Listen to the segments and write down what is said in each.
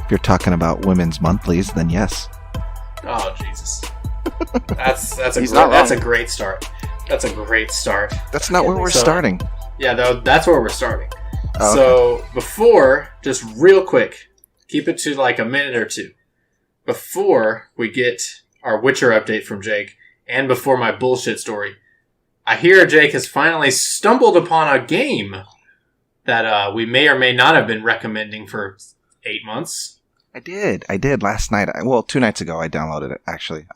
if you're talking about women's monthlies, then yes. Oh Jesus, that's a great start. That's a great start. That's not where we're starting. Yeah, though that's where we're starting. Oh, so before, just real quick, keep it to like a minute or two before we get our Witcher update from Jake, and before my bullshit story. I hear Jake has finally stumbled upon a game that we may or may not have been recommending for 8 months. I did last night. 2 nights ago I downloaded it, actually.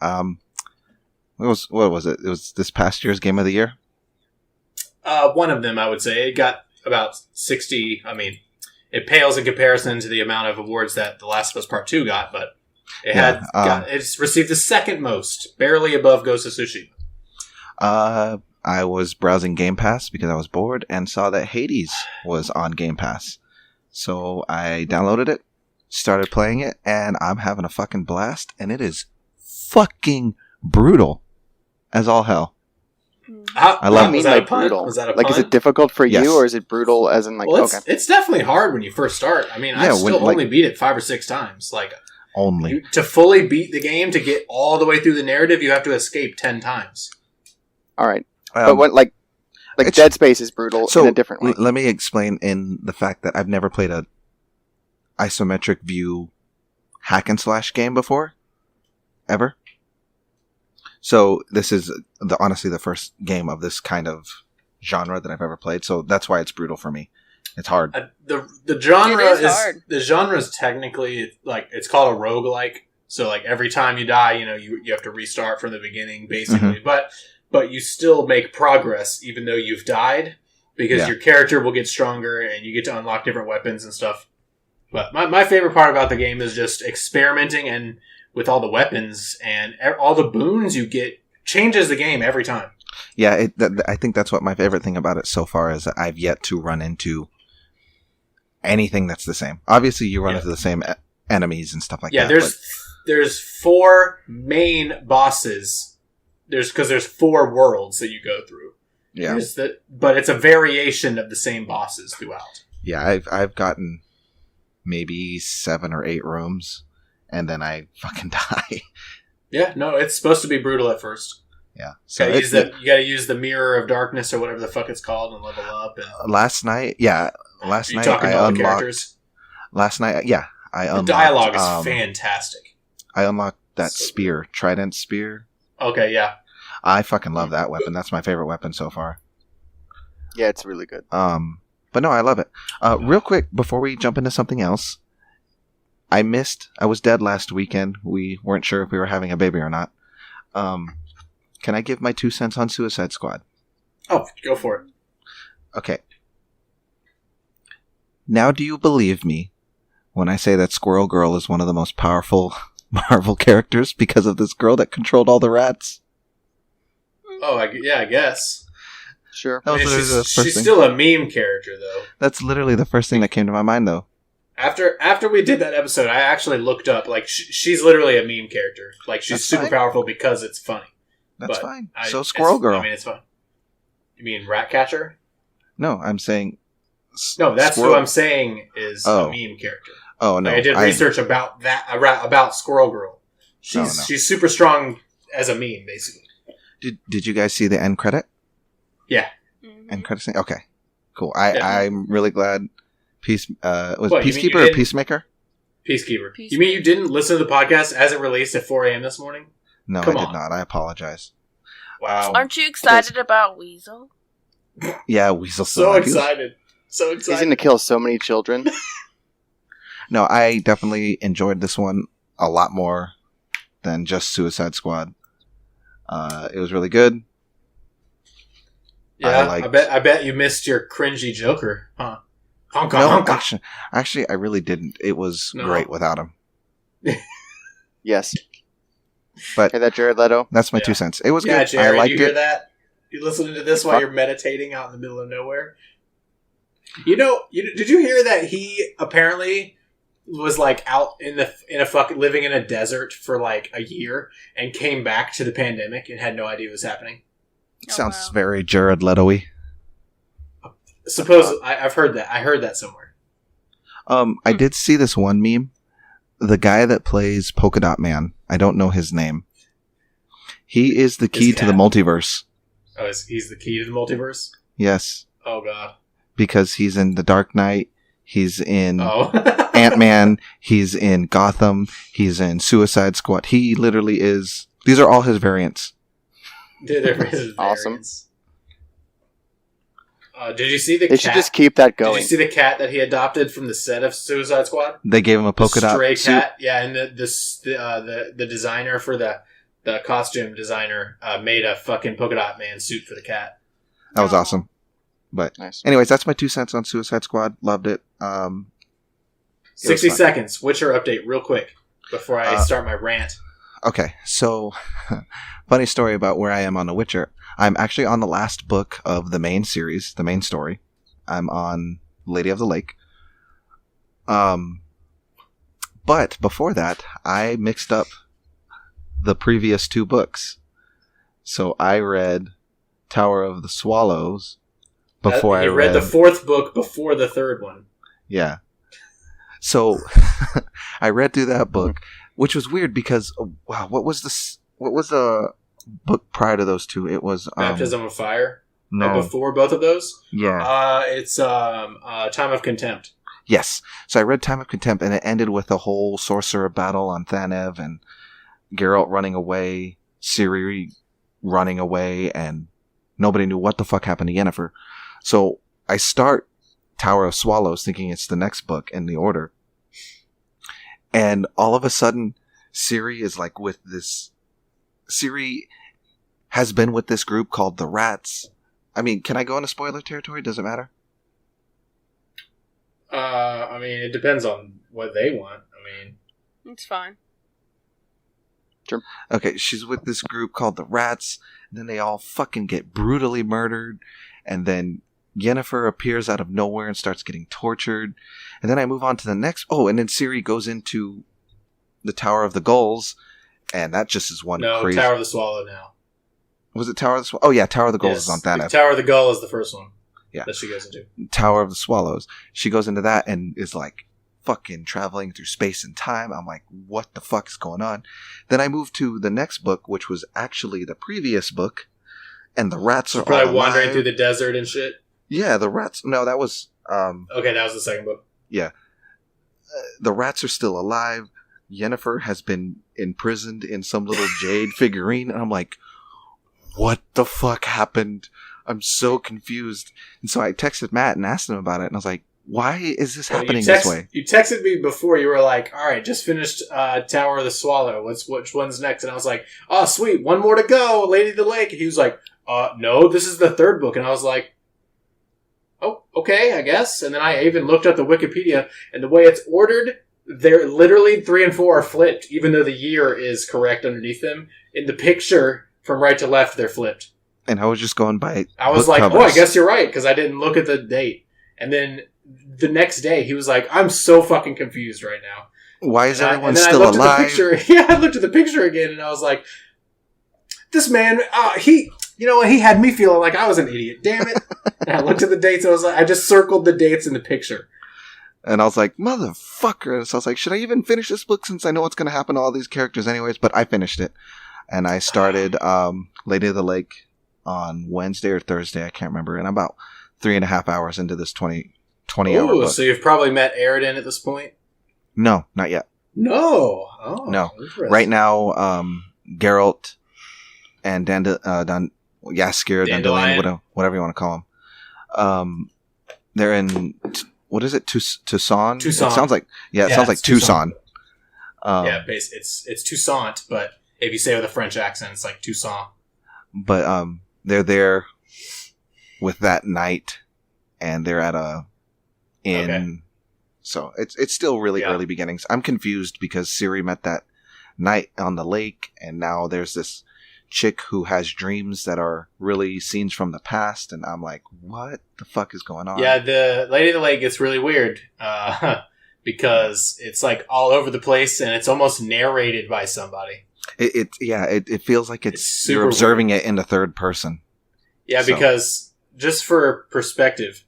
What was it? It was this past year's Game of the Year? One of them, I would say. It got about 60. I mean, it pales in comparison to the amount of awards that The Last of Us Part 2 got, but it's received the second most, barely above Ghost of Tsushima. I was browsing Game Pass because I was bored and saw that Hades was on Game Pass. So I downloaded it, started playing it, and I'm having a fucking blast, and it is fucking brutal as all hell. I love it. Brutal? Was that a like, pun? is it difficult for Yes. you, or is it brutal as in like, Well, okay. it's definitely hard when you first start. I mean, I still only beat it 5 or 6 times. Like, only. To fully beat the game, to get all the way through the narrative, you have to escape 10 times. All right. But what, like Dead Space is brutal in a different way. Let me explain in the fact that I've never played a isometric view hack and slash game before. Ever. So this is honestly the first game of this kind of genre that I've ever played. So that's why it's brutal for me. It's hard. The genre is hard. The genre is technically like, it's called a roguelike. So like every time you die, you have to restart from the beginning basically. Mm-hmm. But you still make progress even though you've died, because your character will get stronger and you get to unlock different weapons and stuff. But my favorite part about the game is just experimenting and with all the weapons and all the boons you get changes the game every time. Yeah, I think that's what my favorite thing about it so far is that I've yet to run into anything that's the same. Obviously, you run into the same enemies and stuff like that. Yeah, there's 4 main bosses. There's 4 worlds that you go through. Yeah, but it's a variation of the same bosses throughout. Yeah, I've gotten maybe 7 or 8 rooms, and then I fucking die. Yeah, no, it's supposed to be brutal at first. Yeah, so you gotta use the Mirror of Darkness or whatever the fuck it's called and level up. And last night I unlocked. Last night, I unlocked. The dialogue is fantastic. I unlocked that spear, Trident spear. Okay, yeah. I fucking love that weapon. That's my favorite weapon so far. Yeah, it's really good. But no, I love it. Real quick, before we jump into something else, I was dead last weekend. We weren't sure if we were having a baby or not. Can I give my 2 cents on Suicide Squad? Oh, go for it. Okay. Now do you believe me when I say that Squirrel Girl is one of the most powerful Marvel characters because of this girl that controlled all the rats? Oh, I guess. Sure. She's still a meme character, though. That's literally the first thing that came to my mind, though. After we did that episode, I actually looked up, like, she's literally a meme character. Like, she's super powerful because it's funny. That's fine. So Squirrel Girl. I mean, it's fun. You mean Ratcatcher? No, I'm saying... No, that's who I'm saying is a meme character. Oh, no. Like, I did research about that, about Squirrel Girl. She's super strong as a meme, basically. Did you guys see the end credit? Yeah. End credit scene? Okay. Cool. I'm really glad... was what, Peacekeeper or Peacemaker? Peacekeeper. You mean you didn't listen to the podcast as it released at 4 a.m. this morning? No, I did not. I apologize. Wow. Aren't you excited about Weasel? Yeah, Weasel. So excited. He's going to kill so many children. No, I definitely enjoyed this one a lot more than just Suicide Squad. It was really good. Yeah, I bet you missed your cringy Joker, huh? Actually, I really didn't. It was great without him. Yes. But hear that, Jared Leto? That's my 2 cents. It was good. Jared, I liked you hear that? You listening to this while you're meditating out in the middle of nowhere? Did you hear that he apparently was like out in a fucking living in a desert for like a year and came back to the pandemic and had no idea what was happening? Sounds very Jared Leto-y. I've heard that. I heard that somewhere. I did see this one meme the guy that plays Polka Dot Man, I don't know his name. He is the key to the multiverse. Oh, he's the key to the multiverse? Yes. Oh, God. Because he's in The Dark Knight. He's in Ant-Man. He's in Gotham. He's in Suicide Squad. He literally is... These are all his variants. Dude, they're his awesome. Variants. Did you see the cat? They should just keep that going. Did you see the cat that he adopted from the set of Suicide Squad? They gave him a polka dot stray suit. cat. Yeah, and the designer for the costume designer made a fucking polka dot man suit for the cat. That was awesome. But nice. Anyways, that's my 2 cents on Suicide Squad. Loved it. 60 seconds. Witcher update real quick before I start my rant. Okay, so funny story about where I am on The Witcher. I'm actually on the last book of the main series, the main story. I'm on Lady of the Lake. But before that, I mixed up the previous 2 books. So I read Tower of the Swallows before I read the 4th book before the 3rd one. Yeah. So I read through that book, which was weird because wow, what was the book prior to those 2? It was Baptism of Fire. No, before both of those. Yeah. It's Time of Contempt. Yes. So I read Time of Contempt, and it ended with a whole sorcerer battle on Thanev, and Geralt running away, Ciri running away, and nobody knew what the fuck happened to Yennefer. So I start Tower of Swallows thinking it's the next book in the order. And all of a sudden, Ciri is like with this... Ciri has been with this group called the Rats. I mean, can I go into spoiler territory? Does it matter? I mean, it depends on what they want. I mean... It's fine. Sure. Okay, she's with this group called the Rats, and then they all fucking get brutally murdered, and then Yennefer appears out of nowhere and starts getting tortured, and then I move on to the next... Oh, and then Ciri goes into the Tower of the Gulls, and that just is one crazy... No, Tower of the Swallow now. Was it Tower of the Swallow? Oh yeah, Tower of the Gulls is on Thanev. Tower of the Gull is the first one. Yeah. That she goes into. Tower of the Swallows. She goes into that and is like fucking traveling through space and time. I'm like, what the fuck is going on? Then I move to the next book, which was actually the previous book, and the rats are probably all wandering alive. through the desert and shit. Yeah, the rats. No, that was. Okay, that was the second book. Yeah, the rats are still alive. Yennefer has been imprisoned in some little jade figurine, and I'm like, what the fuck happened? I'm so confused. And so I texted Matt and asked him about it, and I was like, why is this happening this way? You texted me before. You were like, all right, just finished Tower of the Swallow. Which one's next? And I was like, oh, sweet, one more to go, Lady of the Lake. And he was like, no, this is the 3rd book. And I was like, oh, okay, I guess. And then I even looked up the Wikipedia, and the way it's ordered, they're literally 3 and 4 are flipped, even though the year is correct underneath them. In the picture, from right to left, they're flipped. And I was just going by I was book like, covers. oh, I guess you're right, because I didn't look at the date. And then the next day, he was like, I'm so fucking confused right now. Why is everyone and then still I looked alive? At the picture. Yeah, I looked at the picture again, and I was like, this man, you know what? He had me feeling like I was an idiot. Damn it. And I looked at the dates, and I just circled the dates in the picture. And I was like, motherfucker. So I was like, should I even finish this book since I know what's going to happen to all these characters anyways? But I finished it. And I started Lady of the Lake on Wednesday or Thursday. I can't remember. And I'm about 3.5 hours into this 20-hour book. So you've probably met Aridin at this point? No, not yet. No. Oh, no. Right now, Geralt and Jaskier, Dandelion, whatever you want to call them. They're in... What is it? Tucson? Tucson. It sounds like it sounds like Tucson. Yeah, it's Toussaint, but if you say it with a French accent, it's like Toussaint. But they're there with that knight, and they're at a inn. Okay. So it's still really early beginnings. I'm confused because Ciri met that knight on the lake, and now there's this chick who has dreams that are really scenes from the past, and I'm like, what the fuck is going on? Yeah, the Lady of the Lake gets really weird because it's like all over the place, and it's almost narrated by somebody. It feels like you're observing it in the third person. Yeah, so. Because just for perspective,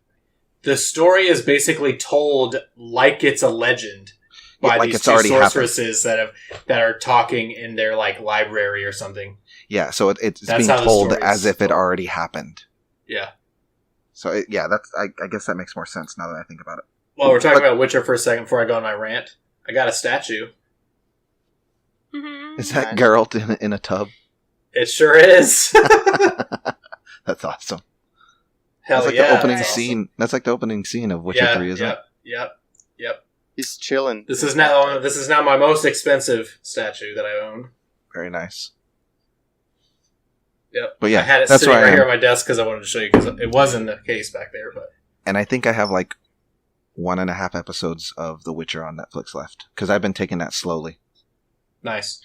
the story is basically told like it's a legend. by like these it's two already sorceresses that are talking in their like library or something. Yeah, so it's That's being how the told story as is if it told. already happened. Yeah. So that's I guess that makes more sense now that I think about it. Well, we're talking about Witcher for a second before I go on my rant. I got a statue. Is that Geralt in a tub? It sure is. That's awesome. Hell that's like yeah! the opening that's scene. awesome. That's like the opening scene of Witcher 3, isn't it? Yep. He's chilling. This is now my most expensive statue that I own. Very nice. Yep. But yeah, I had it that's sitting where right I am. here on my desk because I wanted to show you because it was in the case back there. But And I think I have like 1.5 episodes of The Witcher on Netflix left because I've been taking that slowly. nice.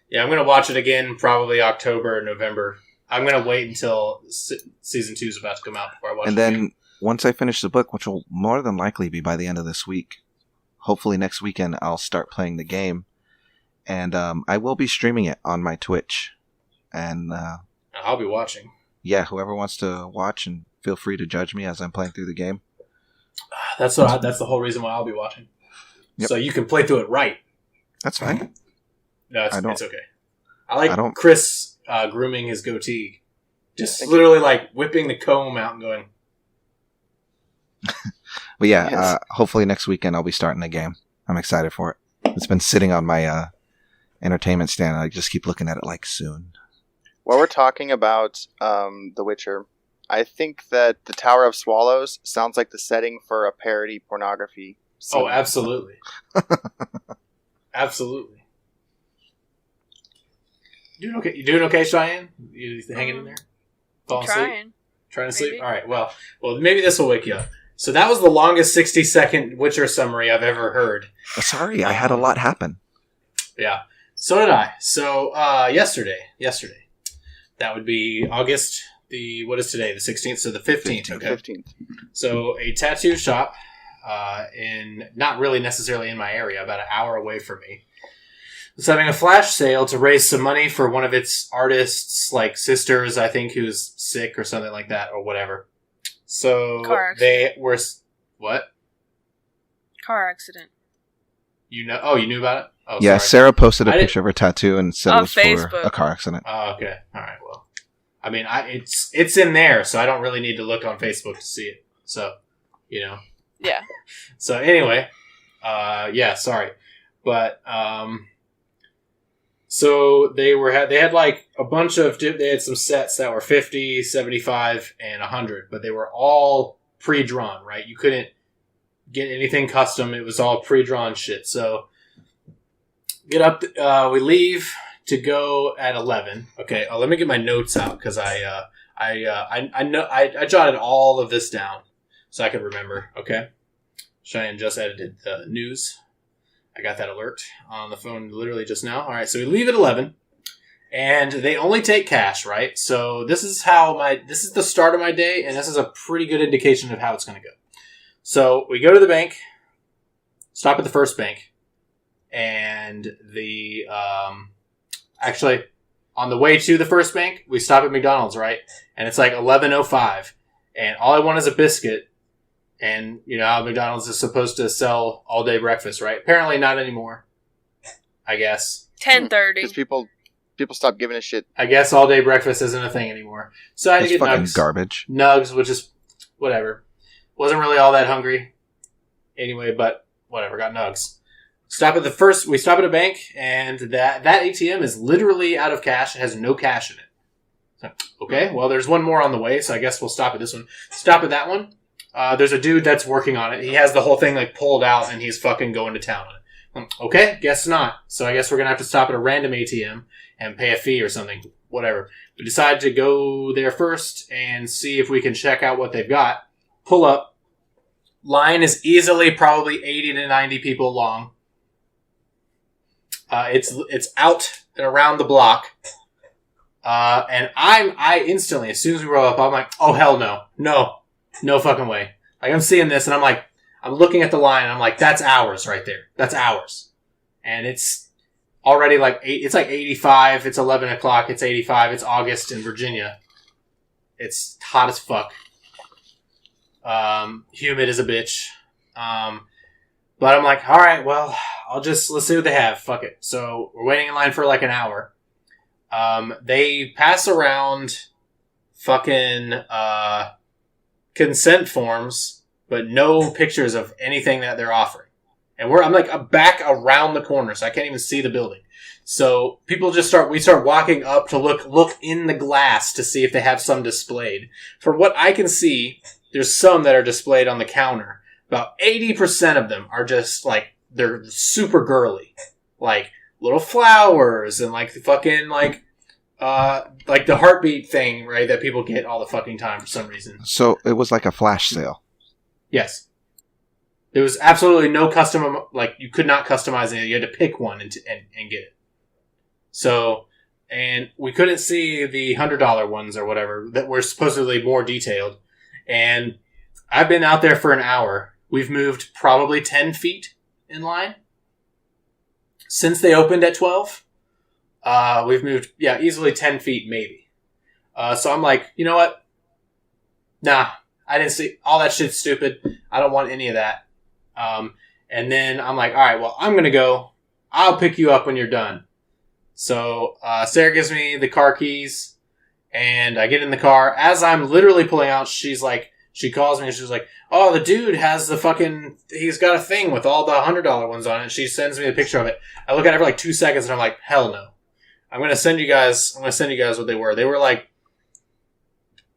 Yeah, I'm gonna watch it again probably October or November. I'm gonna wait until season 2 is about to come out before I watch it. And then once I finish the book, which will more than likely be by the end of this week, hopefully next weekend I'll start playing the game, and I will be streaming it on my Twitch. And I'll be watching. yeah, whoever wants to watch, and feel free to judge me as I'm playing through the game. That's the whole reason why I'll be watching. Yep. So you can play through it right. That's fine. No, it's okay. I I like don't- Chris grooming his goatee. Just literally like whipping the comb out and going, But yeah, Yes. hopefully next weekend I'll be starting the game. I'm excited for it. It's been sitting on my entertainment stand. I just keep looking at it like soon. While we're talking about The Witcher, I think that the Tower of Swallows sounds like the setting for a parody pornography scene. oh, absolutely. Absolutely. You doing okay, Cheyenne? You hanging in there? Falling asleep? Trying to sleep? Maybe. All right, well, maybe this will wake you up. So that was the longest 60-second Witcher summary I've ever heard. Sorry, I had a lot happen. Yeah, so did I. So yesterday, that would be August what is today? The 16th, so the 15th. Okay. 15th. So a tattoo shop not really necessarily in my area, about an hour away from me, was having a flash sale to raise some money for one of its artists, like sisters, I think, who's sick or something like that, or whatever. So Car they accident. were what? Car accident. You know? Oh, you knew about it? Oh, Yeah, sorry. Sarah posted a I didn't- picture of her tattoo and said it On was for Facebook. a car accident. Oh, okay. All right. Well, I mean, it's in there, so I don't really need to look on Facebook to see it. So, Yeah. So anyway, yeah, sorry, but so they had like a bunch of they had some sets that were 50, 75, and 100, but they were all pre-drawn, right? You couldn't get anything custom; it was all pre-drawn shit. So get up, we leave to go at 11. Okay, let me get my notes out because I know I jotted all of this down so I can remember. Okay. Cheyenne just edited the news. I got that alert on the phone literally just now. All right, so we leave at 11, and they only take cash, right? So this is the start of my day, and this is a pretty good indication of how it's going to go. So we go to the bank, stop at the first bank, and actually on the way to the first bank, we stop at McDonald's, right? And it's like 11:05, and all I want is a biscuit. And, how McDonald's is supposed to sell all-day breakfast, right? Apparently not anymore, I guess. 10:30. Because people stop giving a shit. I guess all-day breakfast isn't a thing anymore. So I had It's to get fucking nugs. garbage. Nugs, which is whatever. Wasn't really all that hungry anyway, but whatever, got nugs. We stop at a bank, and that ATM is literally out of cash. It has no cash in it. So, okay, well, there's one more on the way, so I guess we'll stop at this one. Stop at that one. There's a dude that's working on it. He has the whole thing like pulled out, and he's fucking going to town on it. Okay, guess not. So I guess we're gonna have to stop at a random ATM and pay a fee or something. Whatever. We decide to go there first and see if we can check out what they've got. Pull up. Line is easily probably 80 to 90 people long. It's out and around the block. And I instantly, as soon as we roll up, I'm like, oh hell no. No fucking way. Like, I'm seeing this and I'm like, I'm looking at the line and I'm like, that's ours right there. That's ours. And it's already like, it's like 85. It's 11 o'clock. It's 85. It's August in Virginia. It's hot as fuck. Humid as a bitch. But I'm like, all right, well, let's see what they have. Fuck it. So we're waiting in line for like an hour. They pass around fucking consent forms, but no pictures of anything that they're offering. And I'm like back around the corner, so I can't even see the building. So people we start walking up to look in the glass to see if they have some displayed. From what I can see, there's some that are displayed on the counter. About 80% of them are just like, they're super girly. Like little flowers and like the fucking like the heartbeat thing, right? That people get all the fucking time for some reason. So it was like a flash sale. Yes. There was absolutely no custom, like you could not customize it. You had to pick one and get it. So, and we couldn't see the $100 ones or whatever that were supposedly more detailed. And I've been out there for an hour. We've moved probably 10 feet in line since they opened at 12. We've moved, easily 10 feet maybe. So I'm like, you know what? Nah, I didn't see all that shit's stupid. I don't want any of that. And then I'm like, all right, well, I'm going to go. I'll pick you up when you're done. So, Sarah gives me the car keys and I get in the car. As I'm literally pulling out, she calls me and she's like, oh, the dude has he's got a thing with all the $100 ones on it. She sends me a picture of it. I look at it for like 2 seconds and I'm like, hell no. I'm going to send you guys what they were. They were like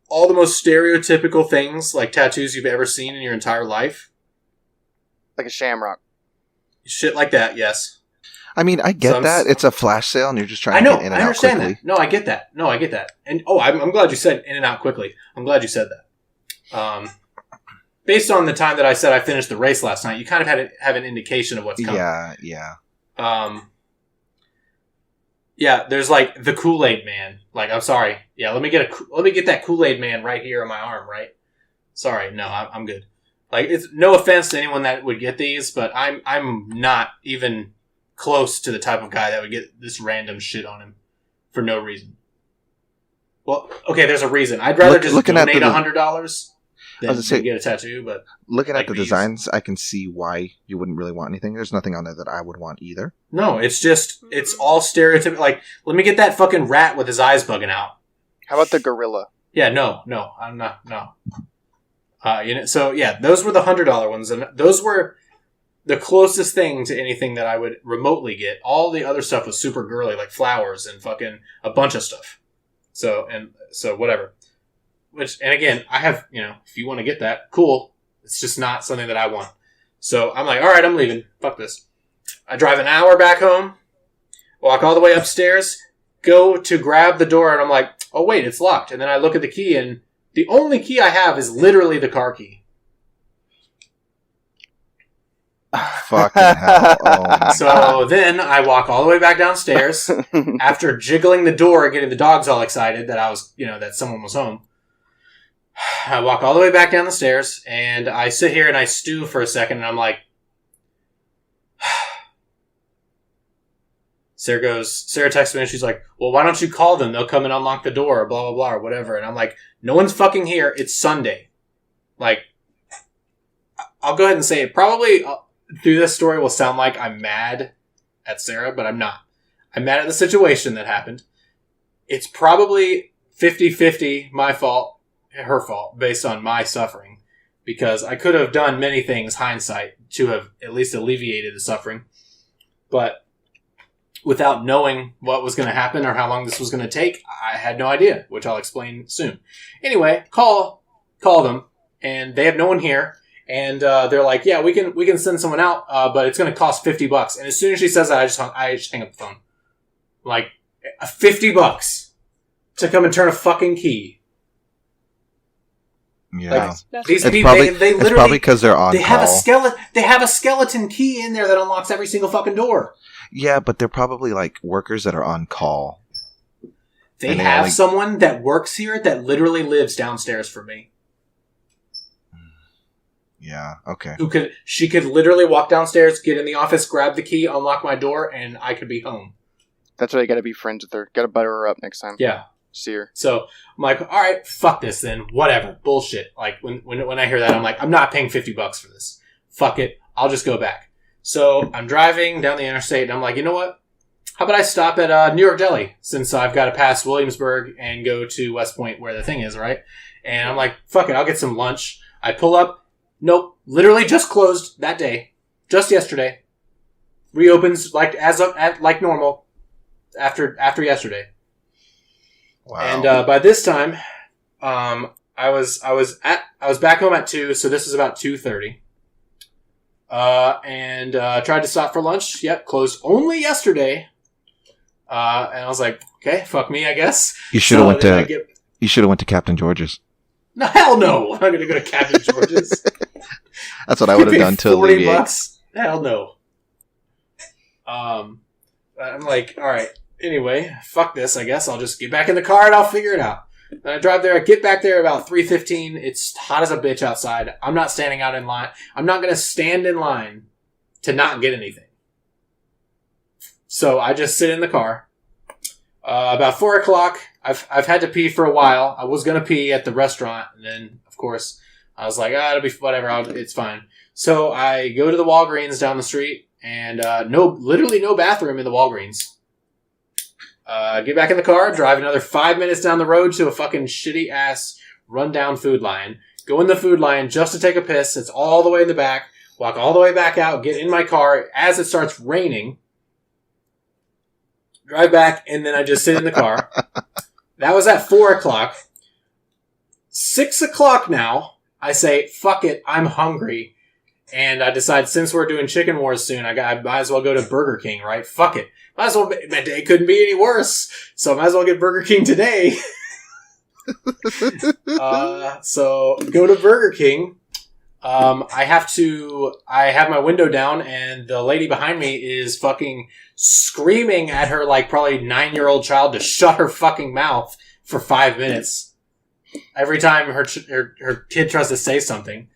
all the most stereotypical things, like tattoos you've ever seen in your entire life. Like a shamrock. Shit like that, yes. I mean, I get that. It's a flash sale and you're just trying to get in and out quickly. I understand that. No, I get that. And, I'm glad you said in and out quickly. I'm glad you said that. Based on the time that I said I finished the race last night, you kind of have an indication of what's coming. Yeah. Yeah, there's like the Kool-Aid man. Like, I'm sorry. Yeah, let me get that Kool-Aid man right here on my arm, right? Sorry, no, I'm good. Like, it's no offense to anyone that would get these, but I'm not even close to the type of guy that would get this random shit on him for no reason. Well, okay, there's a reason. I'd rather just donate $100 than get a tattoo. But looking at the designs, I can see why you wouldn't really want anything. There's nothing on there that I would want either. No, it's all stereotypical. Like, let me get that fucking rat with his eyes bugging out. How about the gorilla? Yeah, no, I'm not. No. So yeah, those were the $100 ones, and those were the closest thing to anything that I would remotely get. All the other stuff was super girly, like flowers and fucking a bunch of stuff. So whatever. And again, I have, if you want to get that, cool. It's just not something that I want. So I'm like, all right, I'm leaving. Fuck this. I drive an hour back home, walk all the way upstairs, go to grab the door, and I'm like, oh wait, it's locked. And then I look at the key, and the only key I have is literally the car key. Fucking hell. Oh. So then I walk all the way back downstairs after jiggling the door, getting the dogs all excited that I was, that someone was home. I walk all the way back down the stairs and I sit here and I stew for a second and I'm like, Sarah texts me and she's like, well, why don't you call them? They'll come and unlock the door, blah, blah, blah, or whatever. And I'm like, no one's fucking here. It's Sunday. Like, I'll go ahead and say it. Probably through this story will sound like I'm mad at Sarah, but I'm not. I'm mad at the situation that happened. It's probably 50-50 my fault, her fault, based on my suffering. Because I could have done many things, hindsight, to have at least alleviated the suffering. But without knowing what was going to happen or how long this was going to take, I had no idea, which I'll explain soon. Anyway, call them, and they have no one here. And they're like, yeah, we can send someone out, but it's going to cost $50. And as soon as she says that, I just hang up the phone. Like, $50 to come and turn a fucking key. Yeah, like, these people, they literally, it's probably because they're on call. They have a skeleton key in there that unlocks every single fucking door. Yeah, but they're probably like workers that are on call. They have someone that works here that literally lives downstairs for me. Yeah, okay. She could literally walk downstairs, get in the office, grab the key, unlock my door, and I could be home. That's why you gotta be friends with her. Gotta butter her up next time. Yeah. See her. So I'm like, all right, fuck this then. Whatever. Bullshit. Like when I hear that, I'm like, I'm not paying $50 for this. Fuck it. I'll just go back. So I'm driving down the interstate, and I'm like, you know what? How about I stop at New York Deli, since I've got to pass Williamsburg and go to West Point where the thing is, right? And I'm like, fuck it, I'll get some lunch. I pull up. Nope. Literally just closed that day. Just yesterday. Reopens like normal after yesterday. Wow. And by this time, I was back home at 2, so this was about 2:30. And tried to stop for lunch. Yep, closed only yesterday. And I was like, okay, fuck me, I guess. You should have went to Captain George's. No, hell no! I'm not gonna go to Captain George's. That's what I would have done to alleviate. $40? Hell no. I'm like, all right. Anyway, fuck this. I guess I'll just get back in the car and I'll figure it out. And I drive there. I get back there about 3:15. It's hot as a bitch outside. I'm not standing out in line. I'm not gonna stand in line to not get anything. So I just sit in the car. About 4 o'clock, I've had to pee for a while. I was gonna pee at the restaurant, and then of course I was like, it'll be whatever. It's fine. So I go to the Walgreens down the street, and literally no bathroom in the Walgreens. Get back in the car, drive another 5 minutes down the road to a fucking shitty ass rundown Food Lion. Go in the Food Lion just to take a piss. It's all the way in the back. Walk all the way back out. Get in my car as it starts raining. Drive back, and then I just sit in the car. That was at 4 o'clock. 6 o'clock now, I say, fuck it, I'm hungry. And I decide, since we're doing Chicken Wars soon, I might as well go to Burger King, right? Fuck it. Might as well, my day couldn't be any worse. So I might as well get Burger King today. So go to Burger King. I have my window down, and the lady behind me is fucking screaming at her like probably 9-year-old child to shut her fucking mouth for 5 minutes. Every time her kid tries to say something.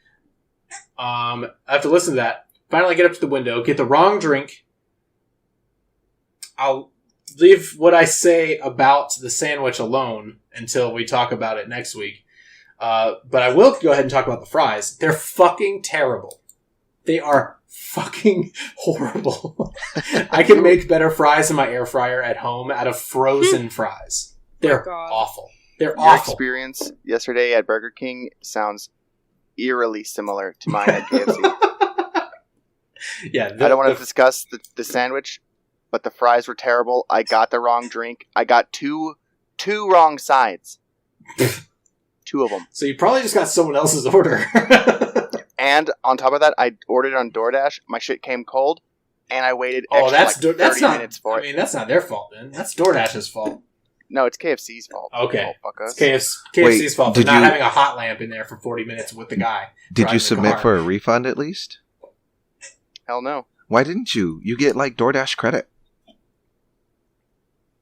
I have to listen to that. Finally get up to the window, get the wrong drink. I'll leave what I say about the sandwich alone until we talk about it next week. But I will go ahead and talk about the fries. They're fucking terrible. They are fucking horrible. I can make better fries in my air fryer at home out of frozen fries. They're awful. They're Your awful. experience yesterday at Burger King sounds eerily similar to mine at KFC. Yeah, I don't want to discuss the sandwich, but the fries were terrible. I got the wrong drink. I got two wrong sides. 2 of them. So you probably just got someone else's order. And on top of that, I ordered on DoorDash. My shit came cold, and I waited extra 30 minutes for it. I mean, that's not their fault, then. That's DoorDash's fault. No, it's KFC's fault. Okay. Oh, fuck us. It's KFC's fault for not having a hot lamp in there for 40 minutes with the guy. Did you submit for a refund at least? Hell no. Why didn't you? You get like DoorDash credit.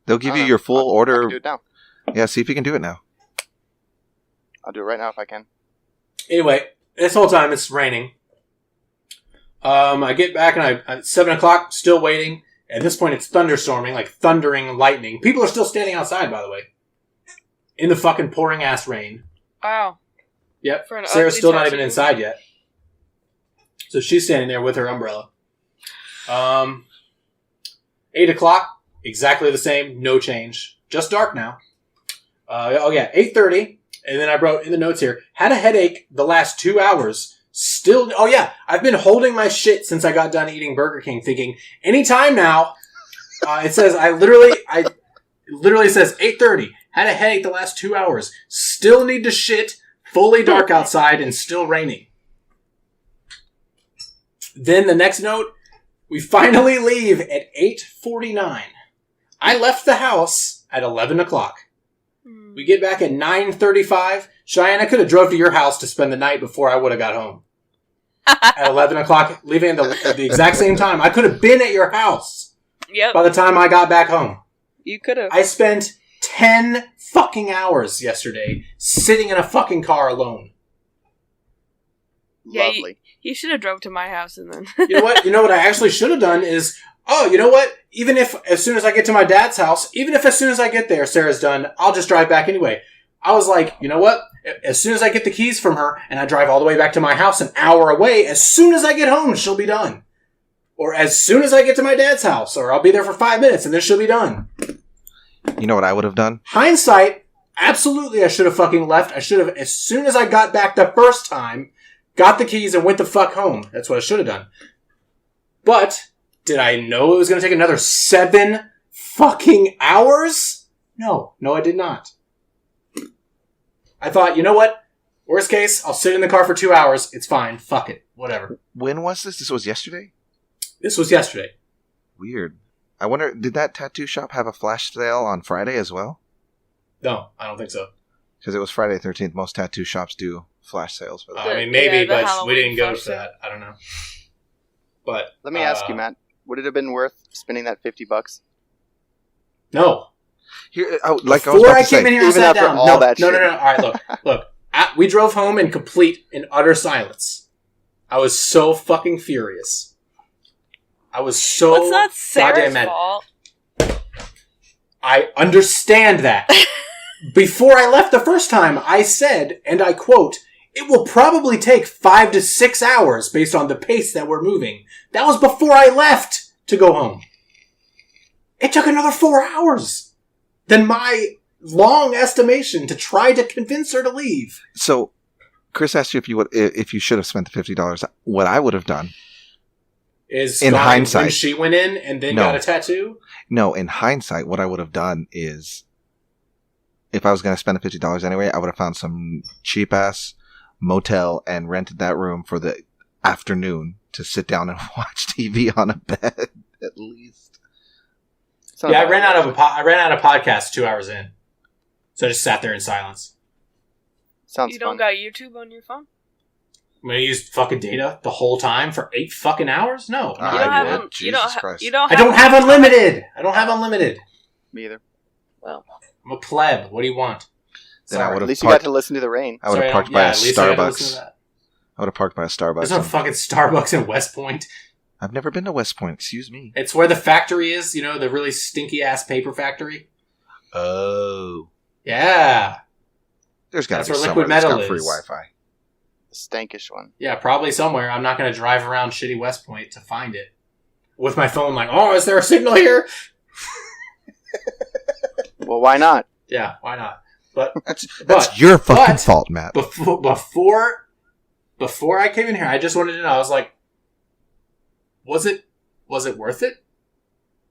They'll give you your full order. I can do it now. Yeah, see if you can do it now. I'll do it right now if I can. Anyway, this whole time it's raining. I get back and at 7 o'clock, still waiting. At this point, it's thunderstorming, like thundering lightning. People are still standing outside, by the way. In the fucking pouring ass rain. Wow. Yep. Sarah's still not even inside yet. So she's standing there with her umbrella. 8 o'clock, exactly the same, no change. Just dark now. 8:30. And then I wrote in the notes here, had a headache the last 2 hours. Still, I've been holding my shit since I got done eating Burger King, thinking, anytime now. It says, it literally says 8:30. Had a headache the last 2 hours. Still need to shit. Fully dark outside and still raining. Then the next note, we finally leave at 8:49. I left the house at 11 o'clock. We get back at 9:35. Cheyenne, I could have drove to your house to spend the night before I would have got home. At 11 o'clock, leaving at the exact same time. I could have been at your house. Yep. By the time I got back home. You could have. I spent 10 fucking hours yesterday sitting in a fucking car alone. Yeah, Lovely. You should have drove to my house and then... You know what? You know what I actually should have done is, you know what? Even if as soon as I get to my dad's house, even if as soon as I get there, Sarah's done, I'll just drive back anyway. I was like, you know what? As soon as I get the keys from her and I drive all the way back to my house an hour away, as soon as I get home, she'll be done. or as soon as I get to my dad's house, or I'll be there for 5 minutes and then she'll be done. You know what I would have done? Hindsight, absolutely I should have fucking left. I should have, as soon as I got back the first time, got the keys and went the fuck home. That's what I should have done. But, did I know it was going to take another 7 fucking hours? No, I did not. I thought, you know what? Worst case, I'll sit in the car for 2 hours. It's fine. Fuck it. Whatever. When was this? This was yesterday? This was yesterday. Weird. I wonder, did that tattoo shop have a flash sale on Friday as well? No, I don't think so. Because it was Friday the 13th. Most tattoo shops do flash sales for that. I mean, maybe, Yeah, the but we Halloween didn't go flash for that. I don't know. But Let me ask you, Matt. Would it have been worth spending that $50? No. Here, like I was Before about I to came say, in here and even sat after down. all No, that no. shit. All right, look. We drove home in complete and utter silence. I was so fucking furious. I was so What's not goddamn Sarah's mad. fault? I understand that. Before I left the first time, I said, and I quote, "It will probably take 5 to 6 hours based on the pace that we're moving." That was before I left to go home. It took another 4 hours than my long estimation to try to convince her to leave. so Chris asked you if you should have spent the $50. What I would have done, Is In gone hindsight. when she went in and then No. got a tattoo? no, in hindsight, what I would have done is, if I was going to spend the $50 anyway, I would have found some cheap ass motel and rented that room for the afternoon to sit down and watch TV on a bed at least. Sounds Yeah, I about ran right. out of podcast 2 hours in. So I just sat there in silence. Sounds You fun. don't got YouTube on your phone? I'm gonna use fucking data the whole time for 8 fucking hours? No. I You don't have would. un- you Jesus don't Christ. you don't I don't have unlimited. I don't have unlimited. Me either. Well, I'm a pleb. What do you want? Then I Sorry. would At have least you got parked. to listen to the rain. I would have Sorry, parked by a at least I got to listen to Starbucks. that. I would have parked by a Starbucks. There's no fucking Starbucks in West Point. I've never been to West Point. Excuse me. It's where the factory is, you know, the really stinky ass paper factory. Oh, Yeah. there's got That's to be where somewhere liquid that's metal got free is. Wi-Fi. The stankish one. Yeah, probably somewhere. I'm not going to drive around shitty West Point to find it. With my phone like, oh, is there a signal here? Well, why not? Yeah, why not? But That's your fucking but- fault, Matt. before I came in here, I just wanted to know. I was like, was it worth it?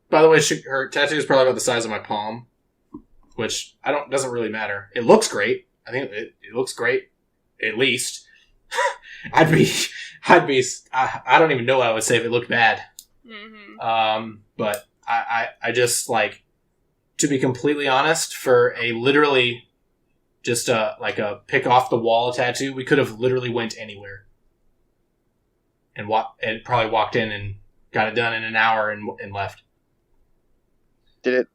By the way, her tattoo is probably about the size of my palm, which doesn't really matter. It looks great. I think it looks great, at least. I don't even know what I would say if it looked bad. But I just like, to be completely honest, for a literally just like a pick off the wall tattoo, we could have literally went anywhere and probably walked in and got it done in an hour and left. Did it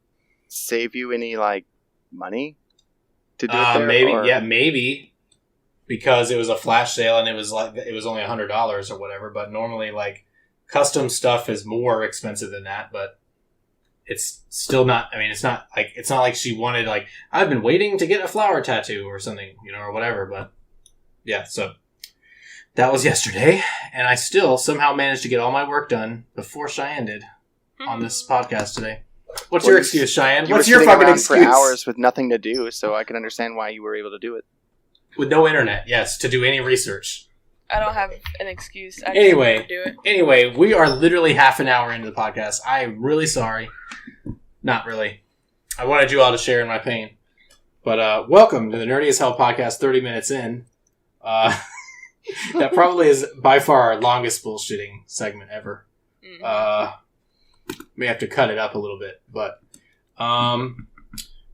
save you any like money to do it there? Maybe, or- yeah, maybe, because it was a flash sale and it was only $100 or whatever. But normally, like, custom stuff is more expensive than that. But it's still not. I mean, it's not like she wanted, like, I've been waiting to get a flower tattoo or something, you know, or whatever. But yeah, so that was yesterday, and I still somehow managed to get all my work done before Cheyenne did on this podcast today. What's Well, your you- excuse, Cheyenne? You What's were your sitting fucking around excuse? for hours with nothing to do, so I can understand why you were able to do it. With no internet, yes, to do any research. I don't have an excuse. I Anyway. can't do it. Anyway, we are literally half an hour into the podcast. I am really sorry. Not really. I wanted you all to share in my pain. But welcome to the Nerdy as Hell podcast, 30 minutes in. That probably is by far our longest bullshitting segment ever. Mhm. May have to cut it up a little bit. But I'm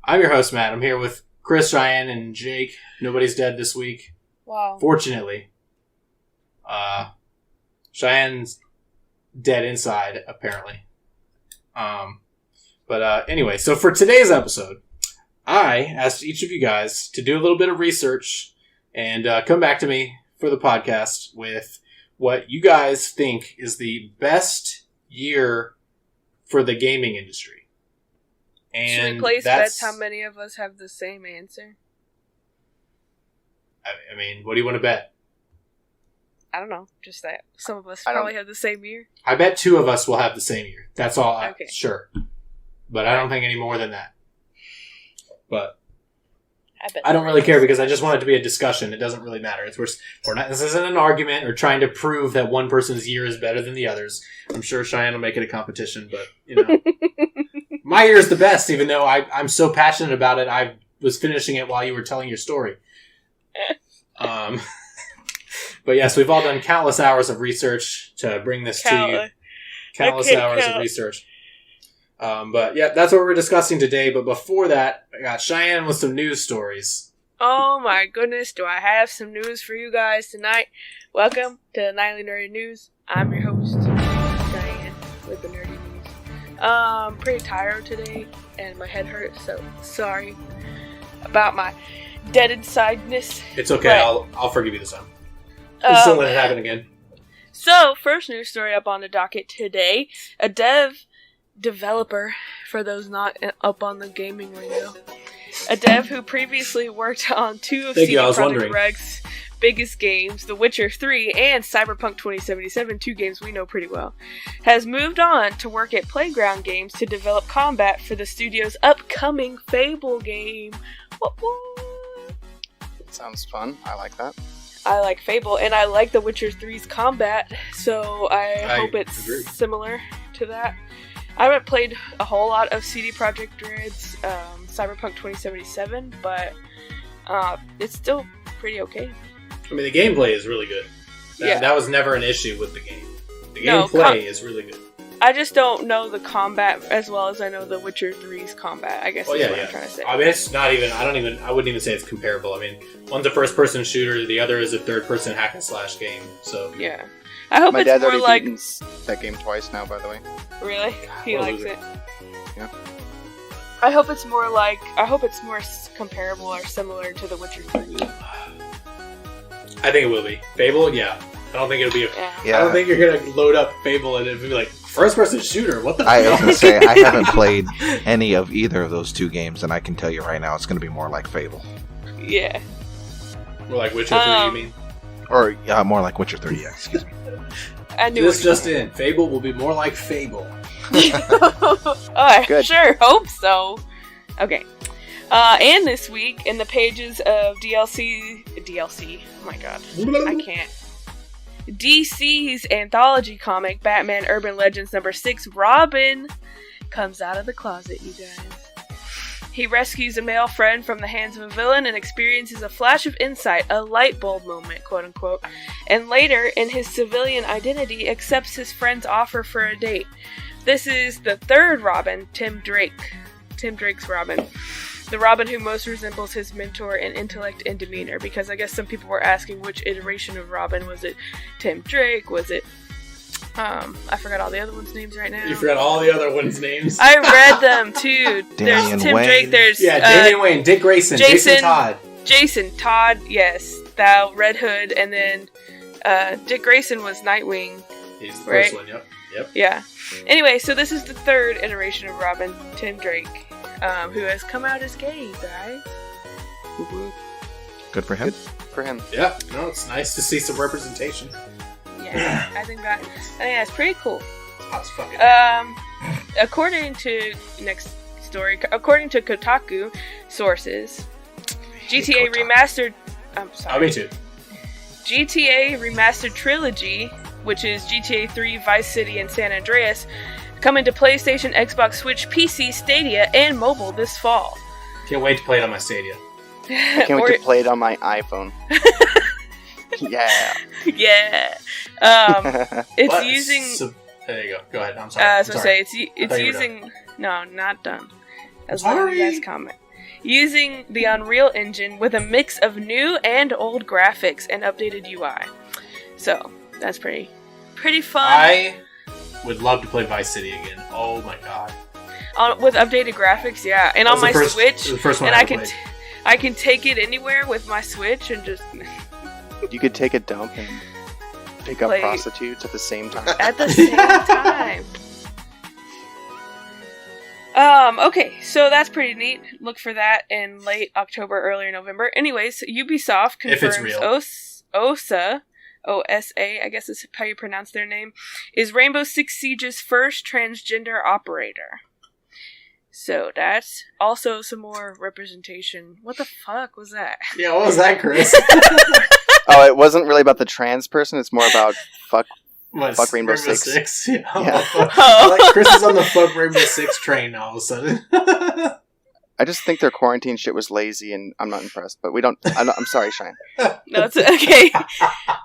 your host, Matt. I'm here with Chris, Cheyenne, and Jake. Nobody's dead this week. Wow. Fortunately. Cheyenne's dead inside, apparently. But anyway, so for today's episode, I asked each of you guys to do a little bit of research and come back to me for the podcast with what you guys think is the best year for the gaming industry. Should we And place that's, bets how many of us have the same answer? I mean, what do you want to bet? I don't know. Just that some of us I don't- probably have the same year. I bet 2 of us will have the same year. That's all. Okay. Sure. But I don't think any more than that. But I bet. I don't really care because I just want it to be a discussion. It doesn't really matter. We're not. This isn't an argument or trying to prove that one person's year is better than the others. I'm sure Cheyenne will make it a competition, but my year is the best. Even though I'm so passionate about it, I was finishing it while you were telling your story. But yes, we've all done countless hours of research to bring this to you. Countless hours of research. But yeah, that's what we're discussing today. But before that, I got Cheyenne with some news stories. Oh my goodness, do I have some news for you guys tonight. Welcome to the Nightly Nerdy News. I'm your host, Cheyenne, with the Nerdy News. I'm pretty tired today, and my head hurts, so sorry about my dead insideness. It's okay. But, I'll forgive you this time. Just don't um, let it happen again. So, first news story up on the docket today. A developer, for those not up on the gaming lingo, a dev who previously worked on 2 of Thank you, I CD was Projekt wondering. Red's biggest games, The Witcher 3 and Cyberpunk 2077, 2 games we know pretty well, has moved on to work at Playground Games to develop combat for the studio's upcoming Fable game. What? Sounds fun. I like that. I like Fable, and I like The Witcher 3's combat, so I hope it's agree. similar to that. I haven't played a whole lot of CD Projekt Red's Cyberpunk 2077, but it's still pretty okay. I mean, the gameplay is really good. Yeah. That was never an issue with the game. The No, gameplay is really good. I just don't know the combat as well as I know The Witcher 3's combat, I guess Oh, is yeah, what yeah. I'm trying to say. I mean, it's not even. I wouldn't even say it's comparable. I mean, one's a first-person shooter, the other is a third-person hack and slash game. So Yeah. I hope My it's dad's more already like... beaten that game twice now, by the way. Really? He what a likes loser. it. Yeah. I hope it's more like... I hope it's more comparable or similar to The Witcher 3. I think it will be Fable. Yeah, I don't think it'll be. Yeah. Yeah, I don't think you're gonna load up Fable and it'll be like first-person shooter. What the? I was fuck? gonna say I haven't played any of either of those 2 games, and I can tell you right now it's gonna be more like Fable, Yeah. More like Witcher 3. You mean? or more like Witcher 3. Yeah, excuse me. I knew This it. just in: Fable will be more like Fable. I Good. sure hope so. Okay. And this week, in the pages of DLC, oh my god, I can't. DC's anthology comic, Batman Urban Legends number 6, Robin comes out of the closet, you guys. He rescues a male friend from the hands of a villain and experiences a flash of insight, a light bulb moment, quote unquote, and later, in his civilian identity, accepts his friend's offer for a date. This is the 3rd Robin, Tim Drake. Tim Drake's Robin. The Robin who most resembles his mentor in intellect and demeanor, because I guess some people were asking which iteration of Robin. Was it Tim Drake? Was it... I forgot all the other ones' names right now. You forgot all the other ones' names. I read them too. Damian There's Tim Wayne. Drake, there's Yeah, Damian Wayne, Dick Grayson, Jason Todd. Jason Todd, yes, thou Red Hood, and then Dick Grayson was Nightwing. He's the Right. first one. Yep. Yeah. Anyway, so this is the 3rd iteration of Robin, Tim Drake, who has come out as gay, guys. Good for him. For him. Yeah. No, it's nice to see some representation. Yeah, I think that's pretty cool. Hot as fucking. According to next story, according to Kotaku sources, GTA Kotaku. Remastered. I'm sorry. Oh, me too. GTA Remastered Trilogy, which is GTA 3, Vice City, and San Andreas, coming to PlayStation, Xbox, Switch, PC, Stadia, and mobile this fall. Can't wait to play it on my Stadia. I can't wait to play it on my iPhone. Yeah. Yeah. It's What? using. So, there you go. Go ahead. I'm sorry. I was I'm gonna sorry. say it's thought you were using. No, not done. As long as you Sorry. guys comment. Using the Unreal Engine with a mix of new and old graphics and updated UI. So that's pretty fun. I would love to play Vice City again. Oh my god. With updated graphics, yeah, and on my That was Switch, the first one and I I ever can played. I can take it anywhere with my Switch and just You could take a dump and pick up Play- prostitutes at the same time. at the same time. Okay, so that's pretty neat. Look for that in late October, early November. Anyways, Ubisoft If it's confirms real. OSA, OSA, I guess is how you pronounce their name, is Rainbow Six Siege's first transgender operator. So that's also some more representation. What the fuck was that? Yeah, what was that, Chris? Oh, it wasn't really about the trans person. It's more about fuck Rainbow Six. Yeah. Yeah. Like Chris is on the fuck Rainbow Six train all of a sudden. I just think their quarantine shit was lazy, and I'm not impressed. But I'm sorry, Cheyenne. No, it's okay.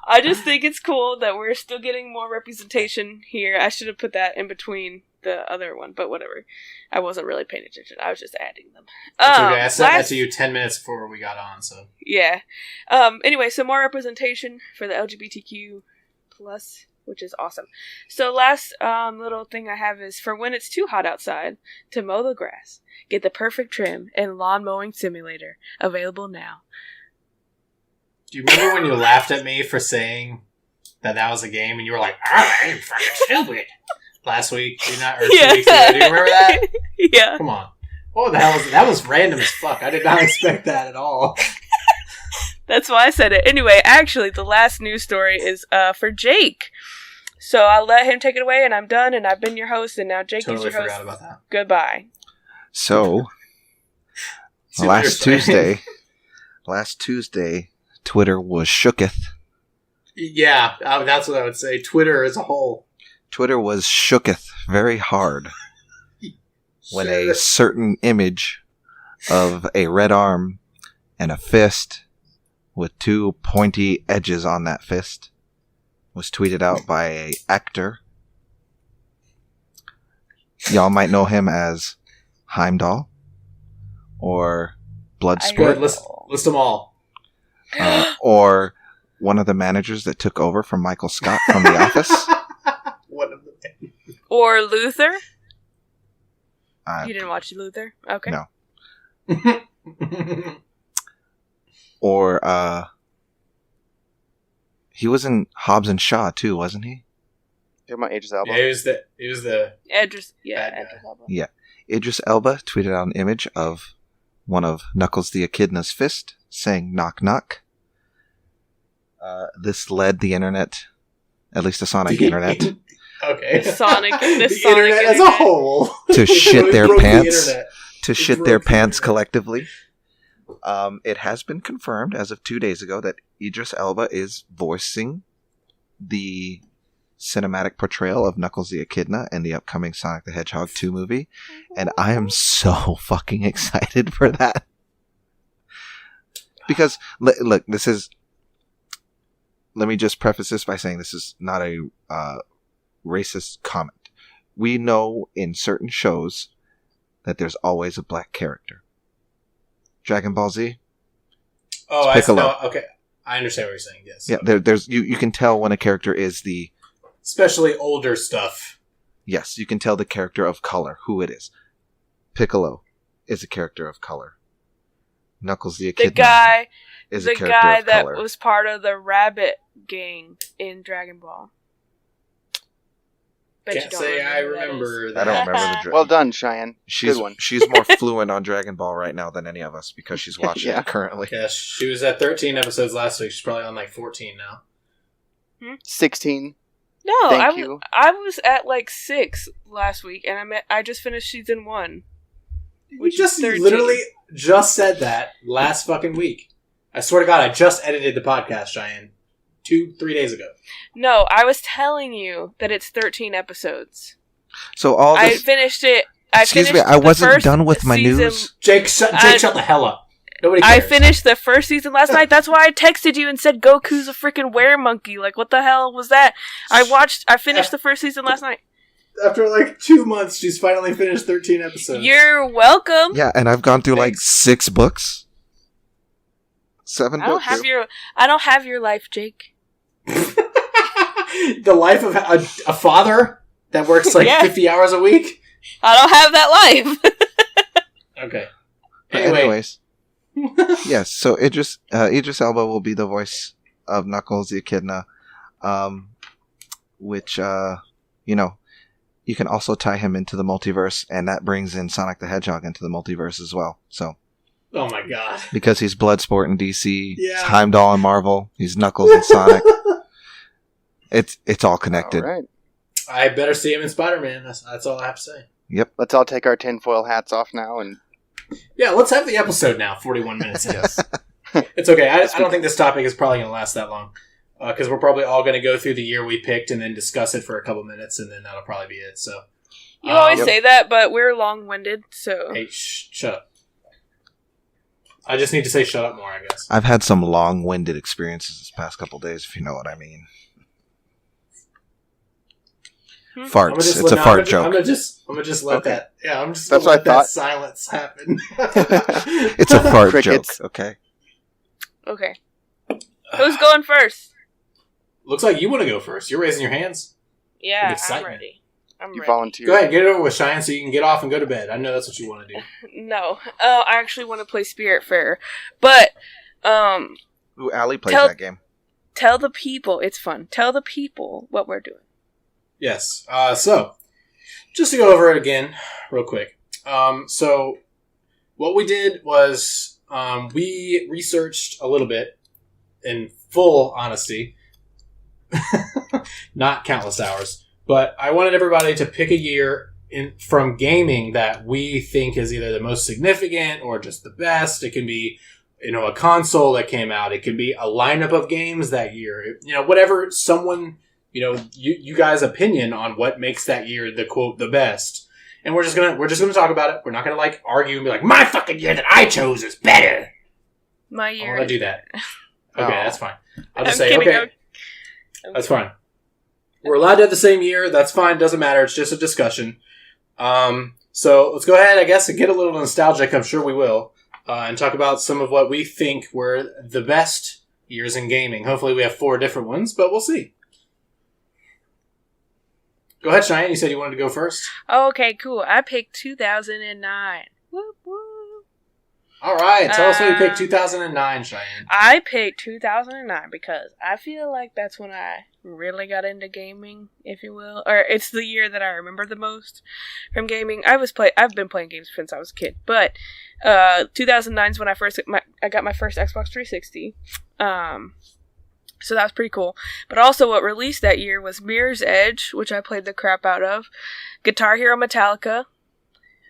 I just think it's cool that we're still getting more representation here. I should have put that in between the other one, but whatever. I wasn't really paying attention. I was just adding them. It's okay. I sent that to you 10 minutes before we got on, so. Yeah. Anyway, so more representation for the LGBTQ+, which is awesome. So last little thing I have is for when it's too hot outside to mow the grass, get the perfect trim and lawn mowing simulator available now. Do you remember when you laughed at me for saying that was a game and you were like, I'm fucking stupid last week? Or 2 weeks ago. Do you remember that? Yeah. Come on. What the hell was that? Was random as fuck. I did not expect that at all. That's why I said it. Anyway, actually, the last news story is for Jake. So I'll let him take it away, and I'm done, and I've been your host, and now Jake Totally is your host. forgot about that. Goodbye. So, See what you're saying. last Tuesday, Twitter was shooketh. Yeah, that's what I would say. Twitter as a whole. Twitter was shooketh very hard when a certain image of a red arm and a fist with 2 pointy edges on that fist was tweeted out by an actor. Y'all might know him as Heimdall or Bloodsport, Good, list them all. or one of the managers that took over from Michael Scott from The Office. One of them. Or Luther? You didn't watch Luther? Okay. No. Or, he was in Hobbs and Shaw too, wasn't he? You're my Idris Elba. Yeah, it was the Idris Bad guy. Elba. Yeah. Idris Elba tweeted out an image of one of Knuckles the Echidna's fist saying knock knock. This led the internet, at least the Sonic internet, Okay. The Sonic internet as a whole. to shit their Broke the pants. internet. To It shit broke their the pants internet. collectively. It has been confirmed as of 2 days ago that Idris Elba is voicing the cinematic portrayal of Knuckles the Echidna in the upcoming Sonic the Hedgehog 2 movie. And I am so fucking excited for that. Because, look, this is... Let me just preface this by saying this is not a racist comment. We know in certain shows that there's always a black character. Dragon Ball Z? Oh, It's Piccolo. know. Okay. I understand what you're saying, yes. Yeah, there's you can tell when a character is the... Especially older stuff. Yes, you can tell the character of color, who it is. Piccolo is a character of color. Knuckles the Echidna The guy is a character of that color. was part of the Rabbit gang in Dragon Ball. Bet you Can't don't say I who that is. remember I that. don't remember the Well done, Cheyenne. She's Good one. she's more fluent on Dragon Ball right now than any of us because she's watching Yeah. it currently. Yeah, she was at 13 episodes last week. She's probably on like 14 now. 16. No, Thank you. I was at like 6 last week, and I just finished season 1. Which You is 13. literally just said that last fucking week. I swear to God, I just edited the podcast, Cheyenne. 2-3 days ago. No, I was telling you that it's 13 episodes. So all I this... finished it. Excuse me, I wasn't done with my news. Jake, shut the hell up. Nobody I cares. finished the first season last night. That's why I texted you and said Goku's a freaking weremonkey. Like, what the hell was that? I finished the first season last night. After like 2 months, she's finally finished 13 episodes. You're welcome. Yeah, and I've gone through like Thanks. 6 books. 7 I don't books. have your life, Jake. The life of a father that works like Yeah. 50 hours a week? I don't have that life. Okay. But Anyway. anyways, yes. So Idris Elba will be the voice of Knuckles the Echidna, which you can also tie him into the multiverse, and that brings in Sonic the Hedgehog into the multiverse as well. So Oh my God. because he's Bloodsport in DC, Yeah. he's Heimdall in Marvel, he's Knuckles in Sonic. It's all connected. All right. I better see him in Spider-Man. That's all I have to say. Yep. Let's all take our tinfoil hats off now and Yeah, let's have the episode now. 41 minutes in. Yes. It's okay. I don't think this topic is probably going to last that long. Because we're probably all going to go through the year we picked and then discuss it for a couple minutes, and then that'll probably be it. So, You always Yep. say that, but we're long-winded, so... Hey, shut up. I just need to say shut up more, I guess. I've had some long-winded experiences this past couple days, if you know what I mean. Hmm? Farts. It's a fart joke. I'm gonna just let Okay. that. Yeah, I'm just That's gonna what let I that thought. silence happen. It's a fart Crickets. joke, okay? Okay. Who's going first? Looks like you want to go first. You're raising your hands. Yeah, I'm excitement. ready. I'm you ready. volunteer. Go ahead, get it over with, Cheyenne, so you can get off and go to bed. I know that's what you want to do. No. Oh, I actually want to play Spirit Fair. But, Ooh, Allie plays Tell- that game. tell the people, it's fun. Tell the people what we're doing. Yes. So, just to go over it again, real quick. So, what we did was we researched a little bit, in full honesty, not countless hours, but I wanted everybody to pick a year from gaming that we think is either the most significant or just the best. It can be, a console that came out. It can be a lineup of games that year. Whatever someone, you guys' opinion on what makes that year the quote the best. And we're just gonna talk about it. We're not gonna argue and be like, my fucking year that I chose is better. My I year. want to do that. Okay, Oh. That's fine. I'll just I'm say, kidding, okay, that's fine. We're allowed to have the same year. That's fine. Doesn't matter. It's just a discussion. So let's go ahead, I guess, and get a little nostalgic. I'm sure we will. And talk about some of what we think were the best years in gaming. Hopefully we have 4 different ones, but we'll see. Go ahead, Cheyenne. You said you wanted to go first. Okay, cool. I picked 2009. Whoop, whoop. All right. Tell us why you picked Um, 2009, Cheyenne. I picked 2009 because I feel like that's when I really got into gaming, if you will. Or it's the year that I remember the most from gaming. I've been playing games since I was a kid, but 2009 is when I got my first Xbox 360. So that was pretty cool. But also what released that year was Mirror's Edge, which I played the crap out of. Guitar Hero Metallica.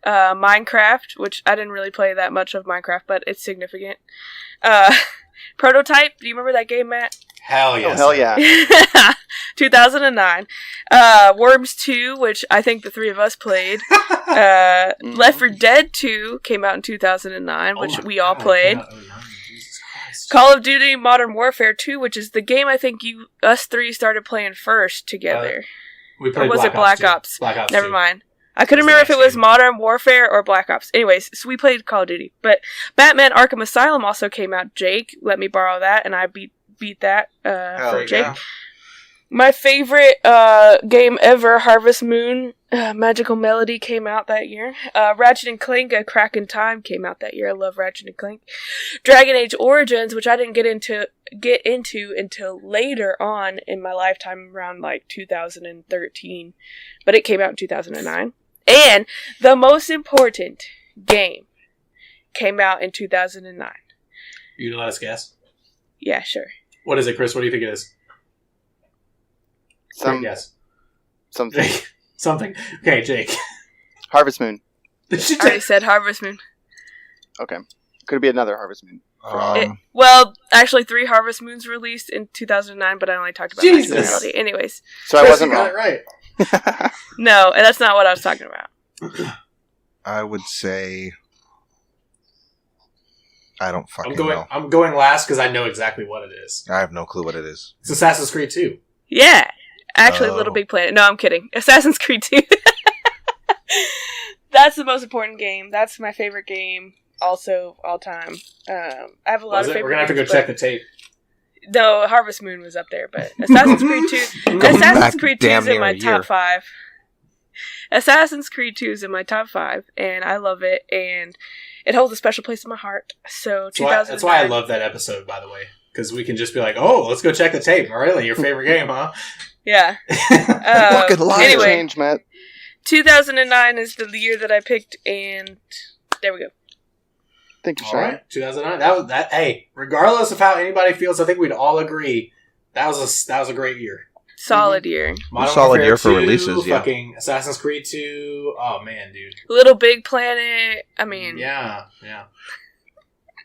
Minecraft, which I didn't really play that much of Minecraft, but it's significant. Prototype, do you remember that game, Matt? Hell yes. Oh, hell yeah. 2009. Worms 2, which I think the 3 of us played. Left 4 Dead 2 came out in 2009, Oh which my we all God, played. yeah, 09, Jesus Christ. Call of Duty Modern Warfare 2, which is the game I think us 3 started playing first together. We played Or was it Black 2. Ops? Black Ops Never 2. mind. I couldn't Was the remember if it next was game. Modern Warfare or Black Ops. Anyways, so we played Call of Duty. But Batman Arkham Asylum also came out. Jake let me borrow that, and I beat that Hell for Jake. yeah. My favorite game ever, Harvest Moon, Magical Melody came out that year. Ratchet & Clank, A Crack in Time came out that year. I love Ratchet & Clank. Dragon Age Origins, which I didn't get into until later on in my lifetime, around 2013. But it came out in 2009. And the most important game came out in 2009. You gonna let us guess? Yeah, sure. What is it, Chris? What do you think it is? Quick guess. Something. Jake. Something. Okay, Jake. Harvest Moon. She I already did- said Harvest Moon. Okay. Could be another Harvest Moon. Well, actually, 3 Harvest Moons released in 2009, but I only talked about Jesus. Magical Melody. Anyways, So I Chris, wasn't you got wrong. it right. no, and that's not what I was talking about. I would say... I don't fucking know. I'm going last because I know exactly what it is. I have no clue what it is. It's Assassin's Creed 2. Yeah, actually, Oh. Little Big Planet. No, I'm kidding. Assassin's Creed 2. That's the most important game. That's my favorite game, also all time. I have a lot Was of it? favorite. We're gonna have to go games, check but- the tape. No, Harvest Moon was up there, but Assassin's Creed 2. Going Assassin's back Creed 2 damn is in near my a year. top 5. Assassin's Creed 2 is in my top 5, and I love it, and it holds a special place in my heart. So, That's why I love that episode, by the way. Because we can just be like, oh, let's go check the tape. Really? Your favorite game, huh? Yeah. Fucking liar. Anyway, Change, Matt. 2009 is the year that I picked, and there we go. Thank you, All Shane. right, 2009. Hey, regardless of how anybody feels, I think we'd all agree that was a great year. Solid year. Modern Solid Warfare year for 2, releases, yeah. Fucking Assassin's Creed 2. Oh man, dude. Little Big Planet. I mean, Yeah.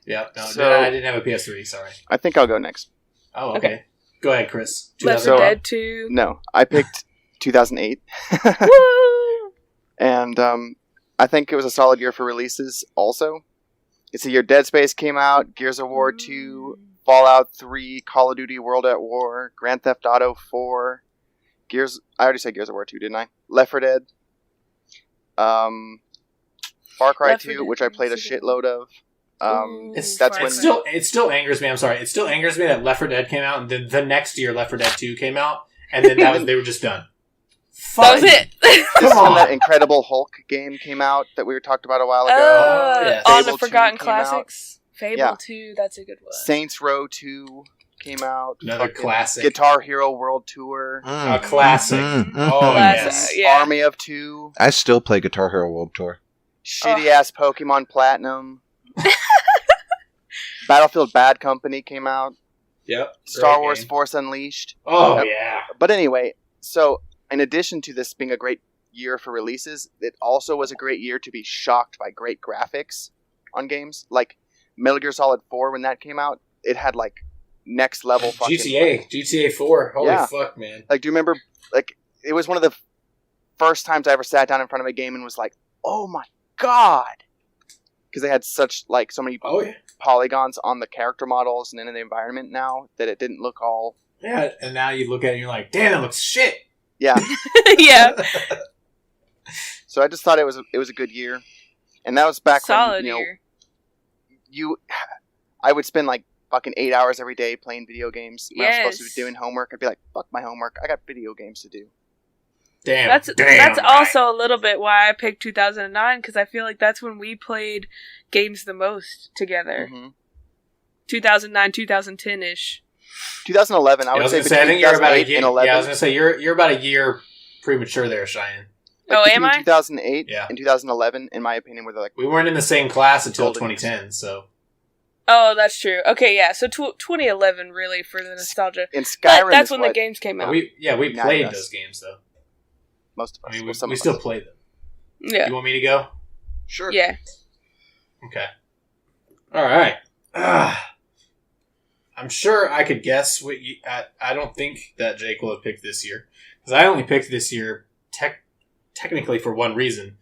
Yep. No, So- I didn't have a PS3. Sorry. I think I'll go next. Oh, okay. Go ahead, Chris. Left 2000 4Dead 2. No, I picked 2008. Woo! And I think it was a solid year for releases also. It's a year Dead Space came out, Gears of War 2, Fallout 3, Call of Duty World at War, Grand Theft Auto 4, I already said Gears of War 2, didn't I? Left 4 Dead. Far Cry Left 4 2, Dead which I played a is a good shitload of. Ooh, It's That's Far when Cry. it still angers me. I'm sorry. It still angers me that Left 4 Dead came out, and then the next year Left 4 Dead 2 came out, and then they were just done. That was it. This Come is when on. that Incredible Hulk game came out that we were talked about a while ago. Oh, yes. On Fable the 2 Forgotten came out. Classics. Fable Yeah. 2, that's a good one. Saints Row 2 came out. Another Fucking classic. Guitar Hero World Tour. A classic. Oh, Classic, yes. yeah. Army of 2. I still play Guitar Hero World Tour. Shitty ass Pokemon Platinum. Battlefield Bad Company came out. Yep. Star Great Wars game. Force Unleashed. Oh, Yep. yeah. But anyway, so in addition to this being a great year for releases, it also was a great year to be shocked by great graphics on games. Like Metal Gear Solid 4, when that came out, it had like next level fucking... GTA 4. Holy Yeah. fuck, man. Like, do you remember, like, it was one of the first times I ever sat down in front of a game and was like, oh my god! Because they had such, like, so many Oh, yeah. polygons on the character models and in the environment now that it didn't look all... Yeah, and now you look at it and you're like, damn, it looks shit. Yeah. Yeah. So I just thought it was a good year. And that was back Solid when, year. I would spend like fucking 8 hours every day playing video games. When I was supposed to Yes. be doing homework, I'd be like, fuck my homework. I got video games to do. Damn. That's right. also a little bit why I picked 2009, because I feel like that's when we played games the most together. hmm 2009, 2010-ish. 2011, I I would was say gonna say, I between think you're about a 2008 year. and 11. Yeah, I was gonna say you're about a year premature there, Cheyenne. Like, Oh, am between I? 2008 Yeah. and 2011, in my opinion, were like, We weren't in the same class until Golden years. 2010, so Oh, that's true. Okay, yeah. So 2011, really, for the nostalgia. in But Skyrim that's is when what the games came out. we United played us. those games though. most of us. I mean, well, some we of still us. play them. Yeah. You want me to go? Sure. Yeah. Okay. All right. I'm sure I could guess what you. I don't think that Jake will have picked this year because I only picked this year technically for one reason.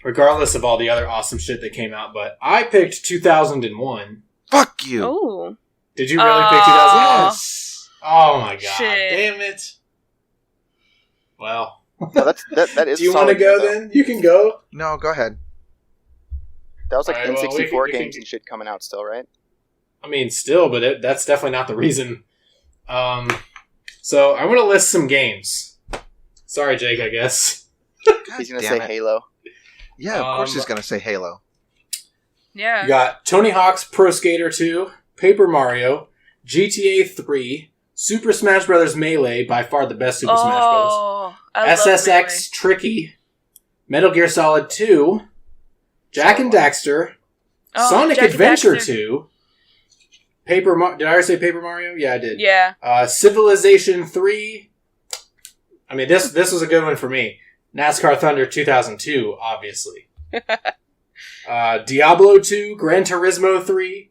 Regardless of all the other awesome shit that came out, but I picked 2001. Fuck you. Oh. Did you really pick 2001? Yes. Oh my god! Shit. Damn it! Well, No, that is. do you want to go then? You can go. No, go ahead. That was like Alright, well, N64 we can- games and shit coming out still, right? I mean, still, but that's definitely not the reason. So I want to list some games. Sorry, Jake. I guess. God He's gonna damn say it. Halo. Yeah, of course he's gonna say Halo. Yeah. You got Tony Hawk's Pro Skater 2, Paper Mario, GTA 3, Super Smash Bros. Melee, by far the best Super Smash Bros. Oh, I love SSX Tricky, Metal Gear Solid 2, Jack and Daxter, Oh, Sonic Jak and Adventure Daxter. 2, did I already say Paper Mario? Yeah, I did. Yeah. Civilization 3. I mean, this was a good one for me. NASCAR Thunder 2002, obviously. Diablo 2, Gran Turismo 3,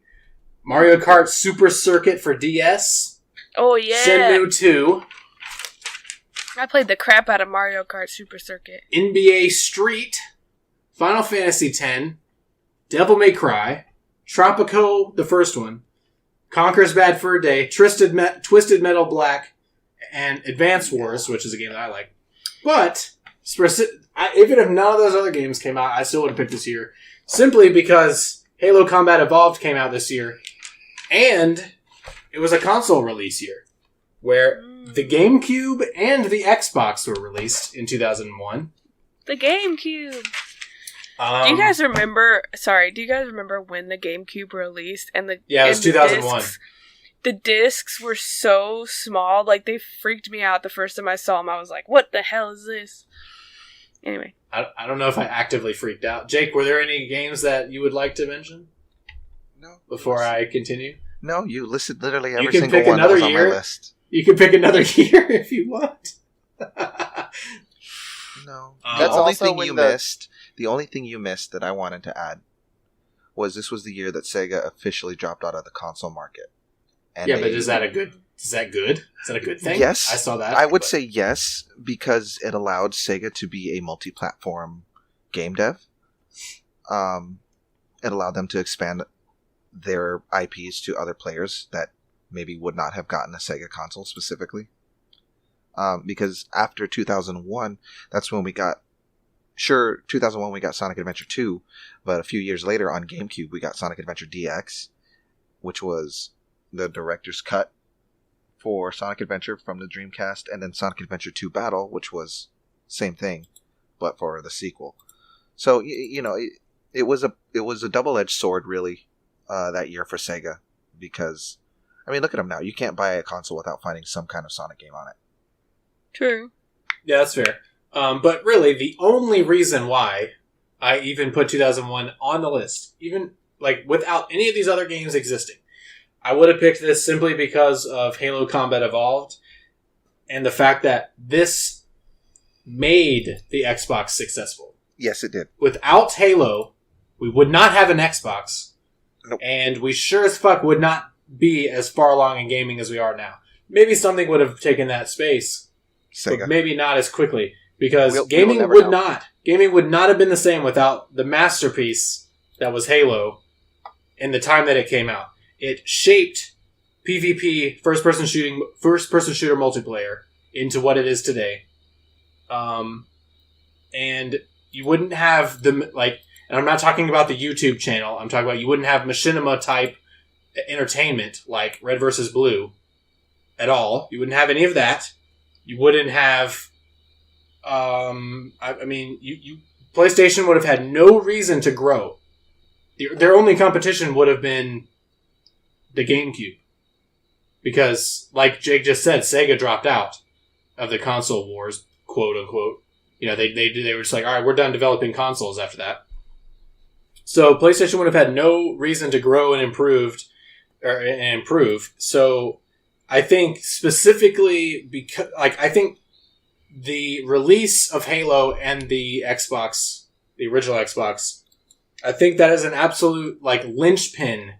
Mario Kart Super Circuit for DS, Oh, yeah. Shenmue 2, I played the crap out of Mario Kart Super Circuit. NBA Street, Final Fantasy X, Devil May Cry, Tropico, the first one, Conker's Bad Fur Day, Twisted Metal Black, and Advance Wars, which is a game that I like. But, even if none of those other games came out, I still would have picked this year. Simply because Halo Combat Evolved came out this year, and it was a console release year, where the GameCube and the Xbox were released in 2001. The GameCube. Do you guys remember? Sorry, do you guys remember when the GameCube released and the? Yeah, it was and the 2001. The discs were so small, like they freaked me out the first time I saw them. I was like, "What the hell is this?" Anyway, I don't know if I actively freaked out. Jake, were there any games that you would like to mention No. before I continue? No, you listed literally You every can single pick one that another was on year. my list. You can pick another year if you want. No. That's also The when only thing you missed that I wanted to add was this was the year that Sega officially dropped out of the console market. And Yeah, but is that good? Is that a good thing? Yes. I saw that. I would say yes, because it allowed Sega to be a multi-platform game dev. It allowed them to expand their IPs to other players that maybe would not have gotten a Sega console specifically. Because after 2001, that's when we got... Sure, 2001 we got Sonic Adventure 2, but a few years later on GameCube we got Sonic Adventure DX, which was the director's cut for Sonic Adventure from the Dreamcast, and then Sonic Adventure 2 Battle, which was same thing, but for the sequel. So, it was a double-edged sword, really, that year for Sega, because, I mean, look at them now. You can't buy a console without finding some kind of Sonic game on it. True. Yeah, that's fair. But really, the only reason why I even put 2001 on the list, even like without any of these other games existing, I would have picked this simply because of Halo Combat Evolved and the fact that this made the Xbox successful. Yes, it did. Without Halo, we would not have an Xbox. Nope. And we sure as fuck would not be as far along in gaming as we are now. Maybe something would have taken that space, Sega. but maybe not as quickly. Because We'll gaming never would know. not. Gaming would not have been the same without the masterpiece that was Halo in the time that it came out. It shaped PvP, first-person shooter multiplayer into what it is today. And you wouldn't have and I'm not talking about the YouTube channel. I'm talking about you wouldn't have machinima type entertainment like Red vs. Blue at all. You wouldn't have any of that. You wouldn't have. PlayStation would have had no reason to grow. Their only competition would have been the GameCube. Because, like Jake just said, Sega dropped out of the console wars, quote unquote. They were just like, all right, we're done developing consoles after that. So PlayStation would have had no reason to grow and improve. So I think specifically because, I think the release of Halo and the Xbox, the original Xbox, I think that is an absolute linchpin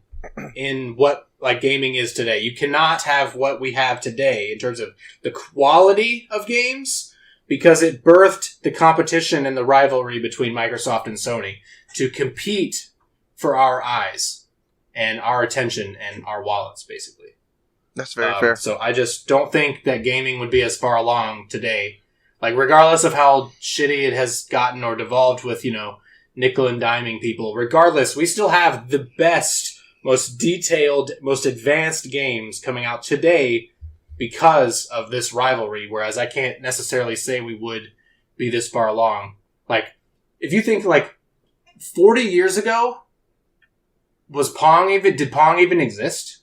in what gaming is today. You cannot have what we have today in terms of the quality of games because it birthed the competition and the rivalry between Microsoft and Sony to compete for our eyes and our attention and our wallets, basically. That's very fair. So I just don't think that gaming would be as far along today. Regardless of how shitty it has gotten or devolved with, nickel and diming people, regardless, we still have the best, most detailed, most advanced games coming out today because of this rivalry, whereas I can't necessarily say we would be this far along. If you think, 40 years ago, did Pong even exist?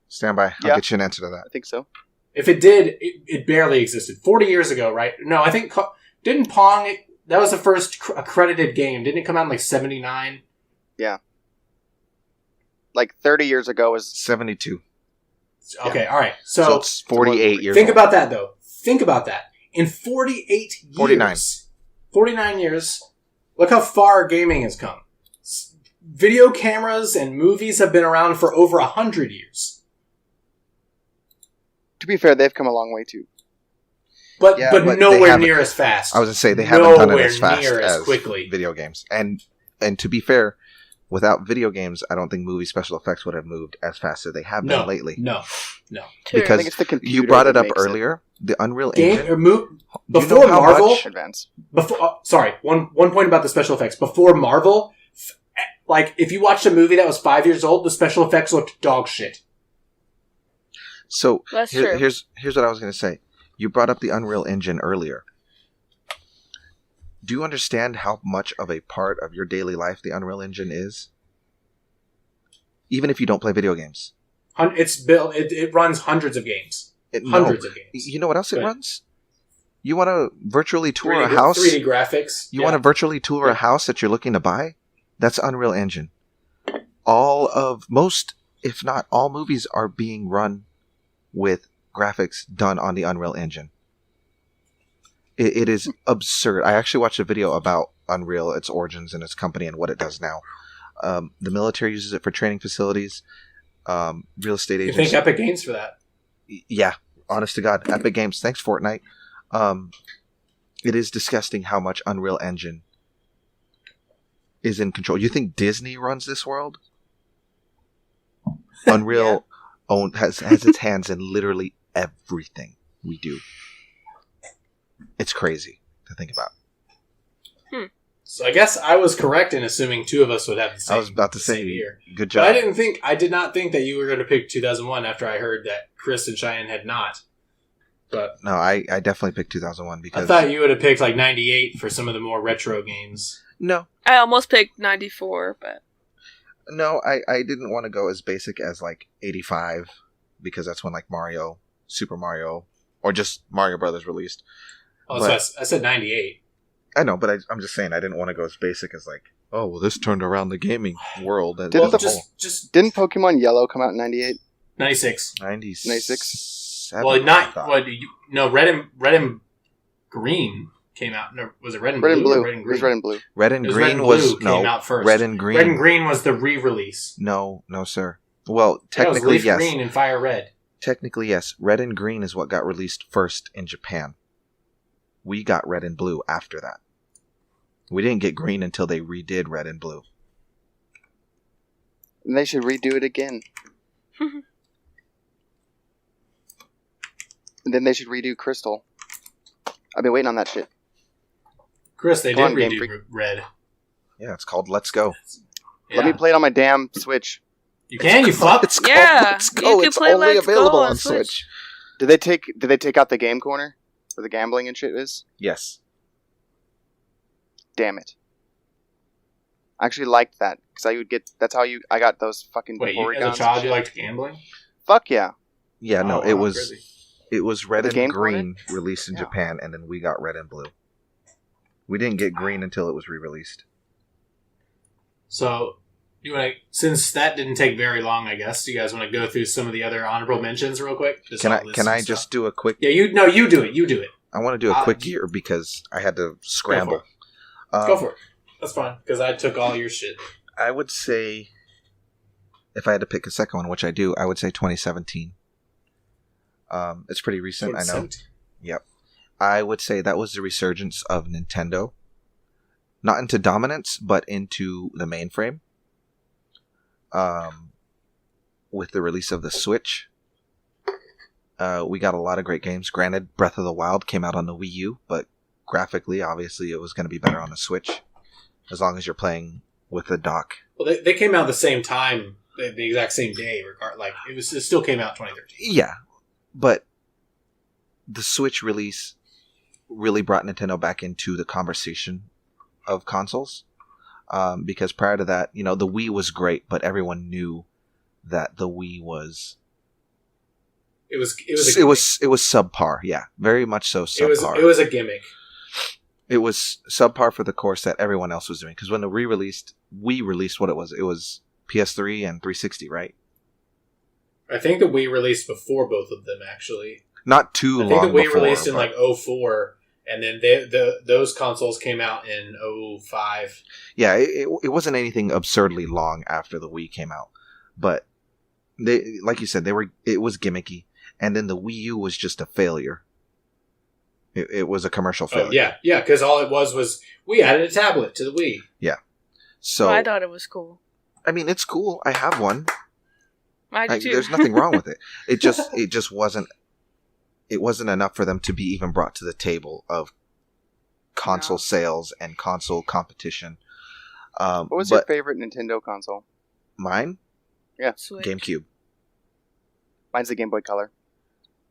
Stand by. I'll get you an answer to that. I think so. If it did, it barely existed. 40 years ago, right? No, I think, didn't Pong, that was the first accredited game. Didn't it come out in 79? Yeah. 30 years ago was... 72. Okay, all right. So it's 48 years Think old. about that, though. Think about that. In 48 years... 49. 49 years, look how far gaming has come. Video cameras and movies have been around for over 100 years. To be fair, they've come a long way, too. But but they nowhere haven't- near as fast. I was going to say, they haven't done it Nowhere as fast near as as quickly. video games. And to be fair, without video games, I don't think movie special effects would have moved as fast as they have been lately. No. True. Because I think it's the computer you brought it that up makes earlier, the Unreal Game Engine. or Do you before know how Marvel, much- advance. one point about the special effects. Before Marvel, if you watched a movie that was 5 years old, the special effects looked dog shit. So That's true. here's what I was going to say. You brought up the Unreal Engine earlier. Do you understand how much of a part of your daily life the Unreal Engine is? Even if you don't play video games. It's built. It runs hundreds of games. Hundreds of games. You know what else it Go ahead. runs? You want to virtually tour 3D a house? 3D graphics. You want to virtually tour a house that you're looking to buy? That's Unreal Engine. Most, if not all, movies are being run with graphics done on the Unreal Engine. It is absurd. I actually watched a video about Unreal, its origins, and its company, and what it does now. The military uses it for training facilities. Real estate You agents. think Epic Games for that? Yeah, honest to God, Epic Games. Thanks, Fortnite. It is disgusting how much Unreal Engine is in control. You think Disney runs this world? Unreal has its hands in literally everything we do. It's crazy to think about. So I guess I was correct in assuming two of us would have the same. I was about to the say, same year. good But job. I did not think that you were going to pick 2001 after I heard that Chris and Cheyenne had not. But No, I definitely picked 2001 I because thought you would have picked like 98 for some of the more retro games. no, I almost picked 94, but I didn't want to go as basic as like 85 because that's when like Mario, Super Mario, or just Mario Brothers released. Oh, But- so I said 98. I know, but I'm just saying I didn't want to go as basic as like, oh, well, this turned around the gaming world. And Didn't Well, the- just Didn't Pokemon Yellow come out in 98? 96. 96. Well, not no. Red and Green came out. No, was it Red and Red and Blue? Blue. Or Red and It Green? was Red and Blue. Red and It was Green Red and was Blue came out first. Red and Green. Red and Green was the re-release. No, sir. Well, That was technically Leaf yes. Green and Fire Red. Technically yes. Red and Green is what got released first in Japan. We got Red and Blue after that. We didn't get Green until they redid Red and Blue. And they should redo it again. And then they should redo Crystal. I've been waiting on that shit. Chris, they Come did on, Game redo Freak. Red. Yeah, it's called Let's Go. Yeah. Let me play it on my damn Switch. You can, you fuck. It's called Yeah, Let's you Go. can It's play only Let's Go available on on Switch. Switch. Did they take out the game corner? Where the gambling and shit is? Yes. Damn it. I actually liked that. Because I got those fucking Wait, you, as Porygons a child, and you shit. liked gambling? Fuck yeah. Yeah, no, Oh, it wow, was crazy. it was Red The and game Green released in Yeah. Japan, and then we got Red and Blue. We didn't get Green until it was re-released. So, since that didn't take very long, I guess, do you guys want to go through some of the other honorable mentions real quick? Just Can all I this can I stuff. just do a quick? Yeah, you do it. You do it. I want to do a quick you- year because I had to Go scramble. for it. Go for it. That's fine, because I took all your shit. I would say, if I had to pick a second one, which I do, I would say 2017. It's pretty recent, I know. 2017. Yep. I would say that was the resurgence of Nintendo. Not into dominance, but into the mainframe. With the release of the Switch, we got a lot of great games. Granted, Breath of the Wild came out on the Wii U, but graphically, obviously, it was going to be better on the Switch. As long as you're playing with the dock. Well, they came out at the same time, the exact same day. It still came out 2013. Yeah, but the Switch release really brought Nintendo back into the conversation of consoles. Because prior to that, the Wii was great, but everyone knew that the Wii was It was subpar. Yeah, very much so subpar. it was a gimmick. It was subpar for the course that everyone else was doing. Because when the Wii released what it was PS3 and 360, right? I think the Wii released before both of them, actually. Not too I long think the Wii before, released in but- like 04, and then those consoles came out in 05. Yeah, it wasn't anything absurdly long after the Wii came out, but they, like you said, it was gimmicky, and then the Wii U was just a failure. It was a commercial failure. Oh, yeah, because all it was we added a tablet to the Wii. So I thought it was cool. I mean, it's cool. I have one. I do too. There's nothing wrong with it. It just wasn't. It wasn't enough for them to be even brought to the table of console No. sales and console competition. What was your favorite Nintendo console? Mine? Switch. GameCube. Mine's the Game Boy Color.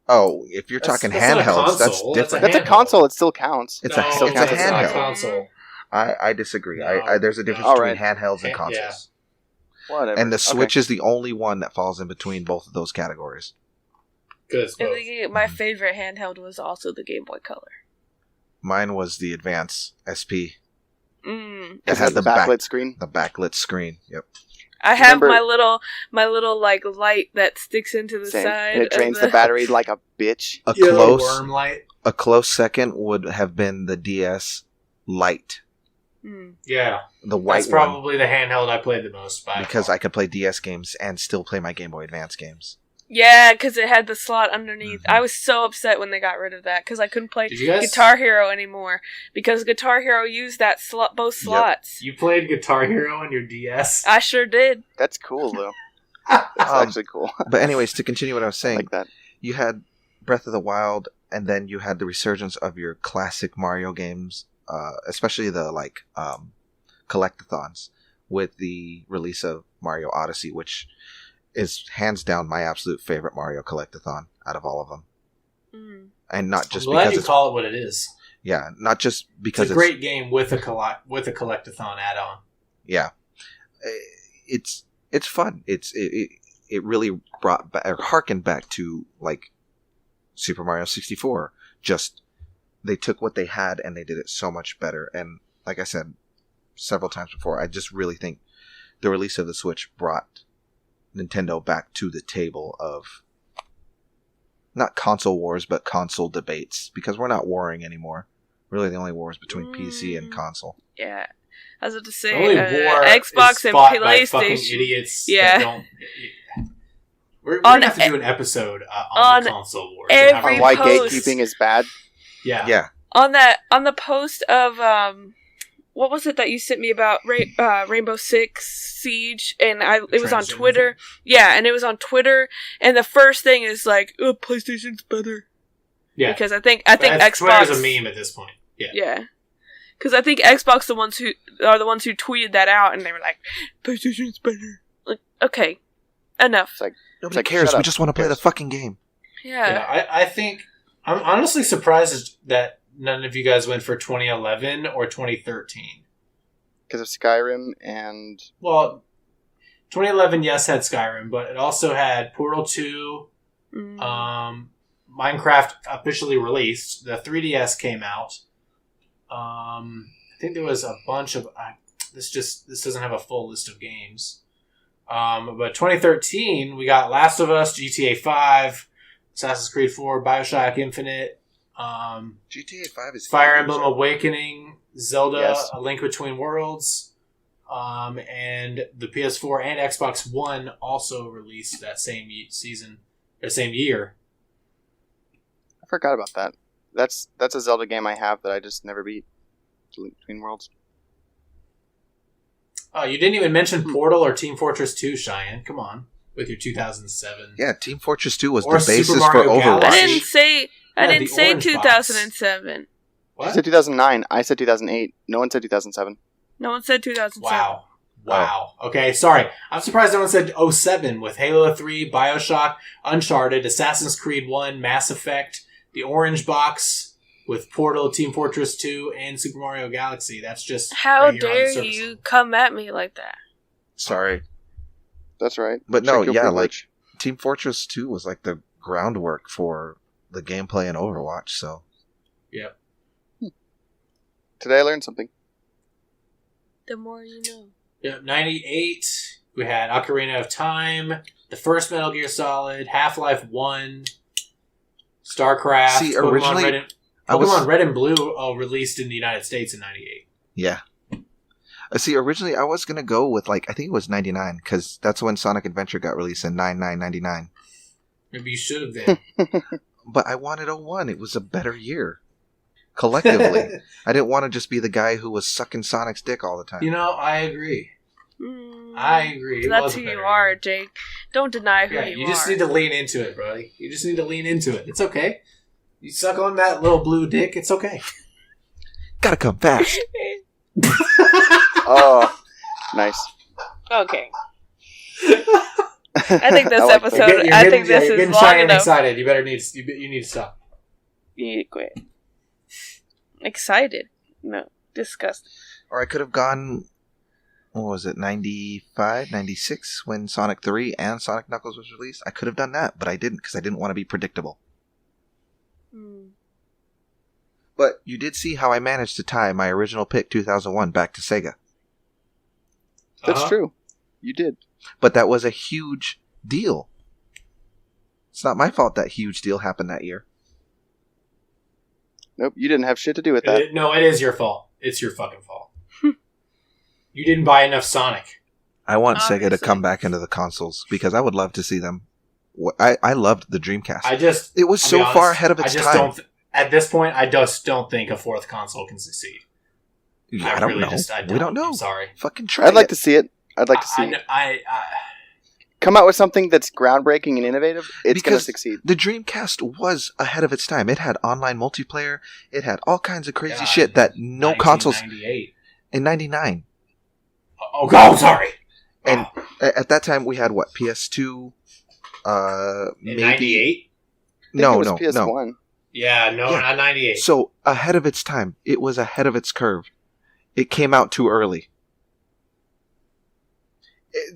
Oh, if you're talking That's not a handhelds, that's console, that's a different. That's a handheld. console. It still counts. It's No, a still counts as not a handheld. console. I disagree. No. There's a difference All between right. handhelds and Yeah. consoles. Whatever. And the Okay. Switch is the only one that falls in between both of those categories. Because And my favorite handheld was also the Game Boy Color. Mine was the Advance SP. Mm. It Is had that the backlit screen? the backlit screen. Yep. I have Remember- my little like light that sticks into the Same. side. And it of drains the battery like a bitch. A Yeah, the close worm light. a close second would have been the DS Lite, Hmm. Yeah, the white that's one, probably the handheld I played the most by because far. I could play DS games and still play my Game Boy Advance games. Yeah, because it had the slot underneath. Mhm. I was so upset when they got rid of that because I couldn't play Did you guys? Guitar Hero anymore because Guitar Hero used that slot, both slots. You played Guitar Hero on your DS? I sure did. That's cool, though. That's actually cool. But anyways, to continue what I was I saying, like that. you had Breath of the Wild, and then you had the resurgence of your classic Mario games, especially the collectathons, with the release of Mario Odyssey, which is hands down my absolute favorite Mario collectathon out of all of them. Mm. And not just I'm glad because you it's call it what it is. not just because It's a great game with a collectathon add-on. yeah, it's fun. It really brought back or harkened back to like Super Mario 64. Just they took what they had and they did it so much better. And like I said several times before, I just really think the release of the Switch brought Nintendo back to the table of not console wars but console debates, because we're not warring anymore. Really, the only war is between PC and console. Yeah. I was about to The say, only war Xbox is and fought by fucking PlayStation. idiots. Yeah. That don't, we're On gonna have to e- do an episode on on the console wars. and every On why post. gatekeeping is bad. yeah. Yeah, On the post of what was it that you sent me about Rainbow Six Siege, and it was on Transgender Twitter. thing? Yeah, and it was on Twitter, and the first thing is like, "Oh, PlayStation's better." Yeah. Because I think Xbox Twitter's a meme at this point. Yeah. Yeah, because I think Xbox are the ones who tweeted that out, and they were like, "PlayStation's better." Like, okay, enough. It's like, nobody like, cares. shut We up. just want to play Who the cares? fucking game. Yeah. I think I'm honestly surprised that none of you guys went for 2011 or 2013. because of Skyrim and Well, 2011, yes, had Skyrim, but it also had Portal 2, Mm. Minecraft officially released. The 3DS came out. I think there was a bunch of. This doesn't have a full list of games. But 2013, we got Last of Us, GTA 5, Assassin's Creed 4, Bioshock Infinite, GTA 5 is Fire Emblem Awakening, Zelda: Yes. A Link Between Worlds, and the PS4 and Xbox One also released that same same year. I forgot about that. That's a Zelda game I have that I just never beat. Link Between Worlds. Oh, you didn't even mention Portal or Team Fortress 2, Cheyenne. Come on, with your 2007. Yeah, Team Fortress 2 was Or the basis Super for Mario Overwatch. Galaxy. I Yeah, didn't the say orange box. 2007. You What? said 2009. I said 2008. No one said 2007. No one said 2007. Wow. Okay, sorry. I'm surprised no one said 07 with Halo 3, Bioshock, Uncharted, Assassin's Creed 1, Mass Effect, the Orange Box with Portal, Team Fortress 2, and Super Mario Galaxy. That's just How right here on the dare surface you level. come at me like that? Sorry. That's right. But no, Check your yeah, privilege. Team Fortress 2 was like the groundwork for the gameplay in Overwatch, so. Yep. Today I learned something. The more you know. Yep, 98, we had Ocarina of Time, the first Metal Gear Solid, Half-Life 1, StarCraft, See, originally, Pokemon Red and Blue released in the United States in 98. Yeah. See, originally I was going to go with, I think it was 99, because that's when Sonic Adventure got released in 9/9/99. Maybe you should have been. But I wanted 01. It was a better year. Collectively. I didn't want to just be the guy who was sucking Sonic's dick all the time. You know, I agree. Mm, I agree. It That's was a who you better are, year. Jake. Don't deny who Yeah, you you just are. need to lean into it, buddy. You just need to lean into it. It's okay. You suck on that little blue dick, it's okay. Gotta come fast. Oh, nice. Okay. I think this like that. episode. I think this you're is getting long Cheyenne enough. excited. You need to stop. You need to quit. Excited? No, disgusting. Or I could have gone, what was it, 95, 96, when Sonic 3 and Sonic Knuckles was released? I could have done that, but I didn't, because I didn't want to be predictable. Mm. But you did see how I managed to tie my original pick, 2001, back to Sega. That's Uh-huh. true. You did. But that was a huge deal. It's not my fault that huge deal happened that year. Nope, you didn't have shit to do with that. No, it is your fault. It's your fucking fault. You didn't buy enough Sonic. I want Sega to Obviously. come back into the consoles because I would love to see them. I loved the Dreamcast. It was I'll so be far honest, ahead of its time. At this point, I just don't think a fourth console can succeed. I don't really know. just- I We don't know. I'm sorry. Fucking try I'd like it. to see it. I'd like to see it. I Come out with something that's groundbreaking and innovative. It's going to Because succeed. The Dreamcast was ahead of its time. It had online multiplayer. It had all kinds of crazy God, shit that no consoles 1998. in '99. Oh God, sorry. And at that time, we had what, PS2? In Maybe. '98. No. PS1. Yeah, no, Yeah. not '98. So ahead of its time. It was ahead of its curve. It came out too early.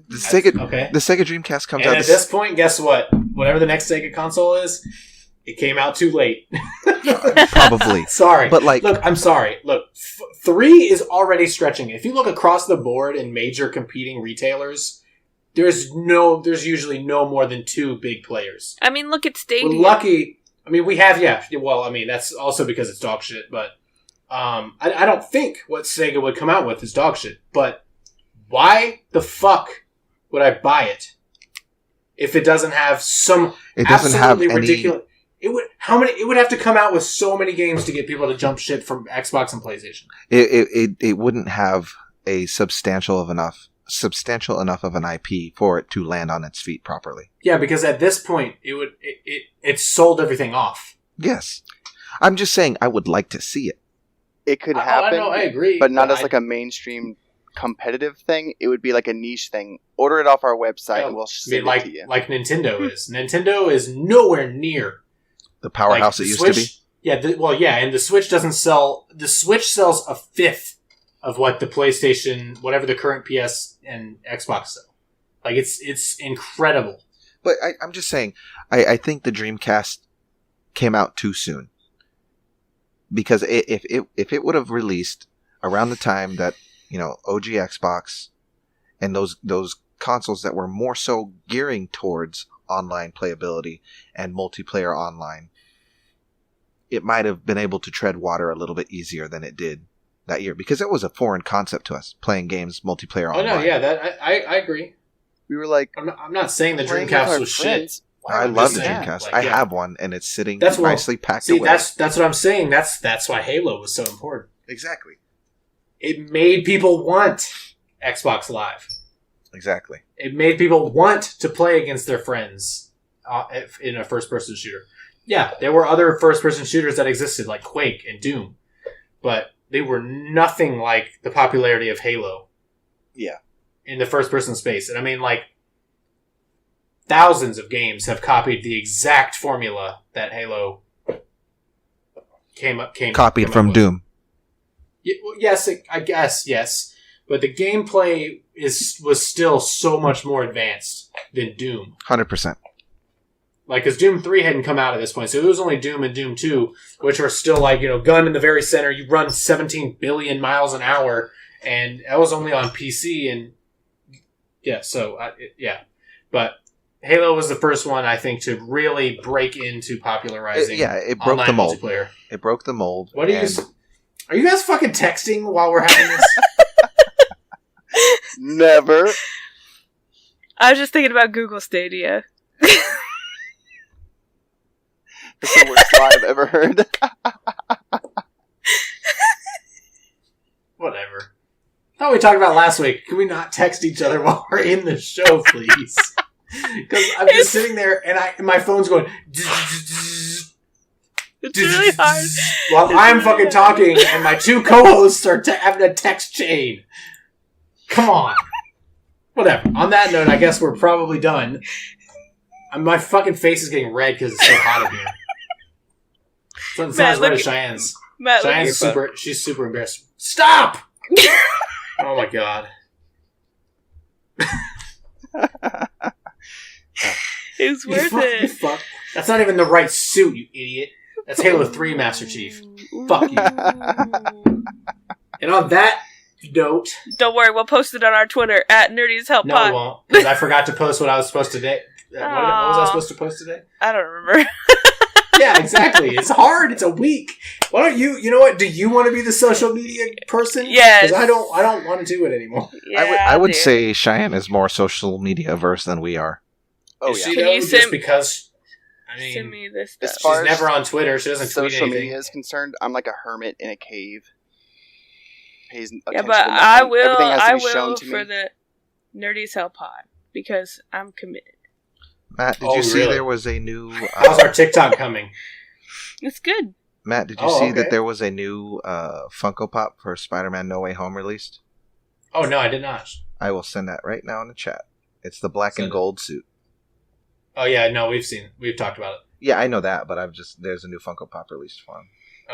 The Sega Dreamcast comes And out. at this point, guess what? Whatever the next Sega console is, it came out too late. Probably. Sorry, But like, look, I'm sorry. Look, 3 is already stretching. If you look across the board in major competing retailers, there's usually no more than 2 big players. I mean, look at Stadia. We're lucky. I mean, we have, yeah. Well, I mean, that's also because it's dog shit. But I don't think what Sega would come out with is dog shit. But why the fuck would I buy it if it doesn't have some it doesn't have absolutely any. ridiculous? It would have to come out with so many games to get people to jump ship from Xbox and PlayStation. It wouldn't have a substantial enough of an IP for it to land on its feet properly. Yeah, because at this point, it sold everything off. Yes, I'm just saying I would like to see it. It could happen, I agree, but not as like a mainstream competitive thing. It would be like a niche thing. Order it off our website and we'll send it to you. like Nintendo is. Nintendo is nowhere near The powerhouse like, it the used to be. Switch- Yeah, and the Switch doesn't sell. The Switch sells a fifth of what the PlayStation, whatever the current PS and Xbox sell. Like it's incredible. But I'm just saying, I think the Dreamcast came out too soon. Because if it would have released around the time that, OG Xbox and those consoles that were more so gearing towards online playability and multiplayer online, it might have been able to tread water a little bit easier than it did that year. Because it was a foreign concept to us, playing games multiplayer online. Oh no, yeah, that I agree. We were like, I'm not saying the playing with our Dreamcast was shit. friends. I I'm love just the saying, Dreamcast. like, I yeah. have one, and it's sitting That's what- nicely packed See, away. that's what I'm saying. That's why Halo was so important. Exactly. It made people want Xbox Live. Exactly. It made people want to play against their friends in a first-person shooter. Yeah, there were other first-person shooters that existed, like Quake and Doom, but they were nothing like the popularity of Halo. Yeah. In the first-person space. And I mean, like, thousands of games have copied the exact formula that Halo came Copied from with. Doom. Yes, I guess, yes. But the gameplay was still so much more advanced than Doom. 100%. Like, because Doom 3 hadn't come out at this point, so it was only Doom and Doom 2, which are still like, gun in the very center, you run 17 billion miles an hour, and that was only on PC, and yeah, so, yeah. But Halo was the first one, I think, to really break into popularizing It broke online the mold. multiplayer. It broke the mold. What are and Are you guys fucking texting while we're having this? Never. I was just thinking about Google Stadia. That's the worst lie I've ever heard. Whatever. Thought we talked about last week. Can we not text each other while we're in the show, please? Because I'm just sitting there and my phone's going. It's really hard. While It's I'm really fucking hard. talking and my two co-hosts are having a text chain. Come on. Whatever. On that note, I guess we're probably done. My fucking face is getting red because it's so hot in here. So it's not Matt, as red look as Cheyenne's. Matt, look at Cheyenne's your phone. she's super embarrassed. Stop! Oh my god. It was You worth fuck- you it. fuck. That's not even the right suit, you idiot. That's Halo 3, Master Chief. Fuck you. And on that note. Don't worry, we'll post it on our Twitter at Nerdy as Hell No, Pod. it won't. Because I forgot to post what I was supposed to today. What was I supposed to post today? I don't remember. Yeah, exactly. It's hard. It's a week. Why don't you? You know what? Do you want to be the social media person? Yes. Because I don't want to do it anymore. Yeah, I would dude. say Cheyenne is more social media averse than we are. Oh, Is yeah. she, Can though? you Just send- because? I mean, Send me this As stuff. far she's as never on Twitter. She doesn't tweet social anything. media is concerned, I'm like a hermit in a cave. Pays Yeah, attention but to nothing. I will. Everything has to I be shown will to for me. the Nerdy as Hell Pod because I'm committed. Matt, did Oh, you see really? there was a new? How's our TikTok coming? It's good. Matt, did you Oh, see okay. that there was a new Funko Pop for Spider-Man No Way Home released? Oh no, I did not. I will send that right now in the chat. It's the black Send and it. gold suit. Oh yeah, no, we've talked about it. Yeah, I know that, but there's a new Funko Pop released for him.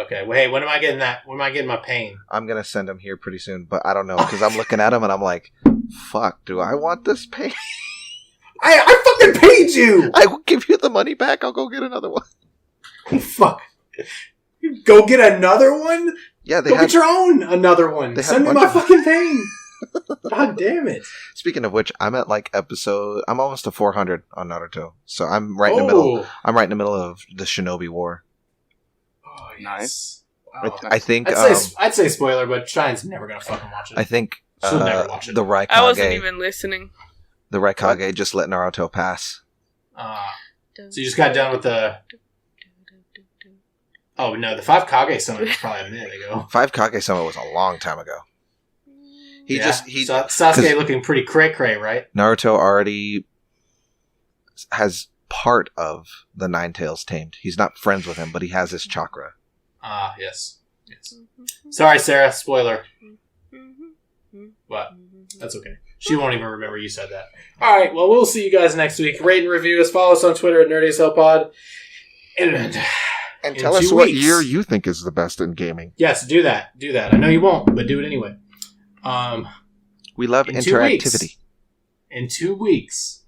Okay, well, hey, when am I getting that? When am I getting my pain? I'm gonna send him here pretty soon, but I don't know because I'm looking at him and I'm like, "Fuck, do I want this paint? I fucking paid you. I will give you the money back. I'll go get another one." Fuck. Go get another one. Yeah, they Go had. get your own another one. they had Send a me bunch my of- fucking pain. God damn it. Speaking of which, I'm at like I'm almost to 400 on Naruto, so I'm right in the middle. Oh. I'm right in the middle of the Shinobi War. Oh, Nice. Wow. I think. I'd say spoiler, but Cheyenne's never gonna fucking watch it. I think She'll never watch it. the Raikage. I wasn't even listening. The Raikage just let Naruto pass. So you just got done with the. Oh no, the 5 Kage summon was probably a minute ago. 5 Kage Summit was a long time ago. He Yeah. just Sasuke looking pretty cray cray, right? Naruto already has part of the Nine Tails tamed. He's not friends with him, but he has his chakra. Yes. Sorry, Sarah. Spoiler. What? That's okay. She won't even remember you said that. All right. Well, we'll see you guys next week. Rate and review us. Follow us on Twitter at NerdySLPod. And And in tell us 2 what weeks. year you think is the best in gaming. Yes, do that. Do that. I know you won't, but do it anyway. We love In 2 interactivity. weeks. In 2 weeks.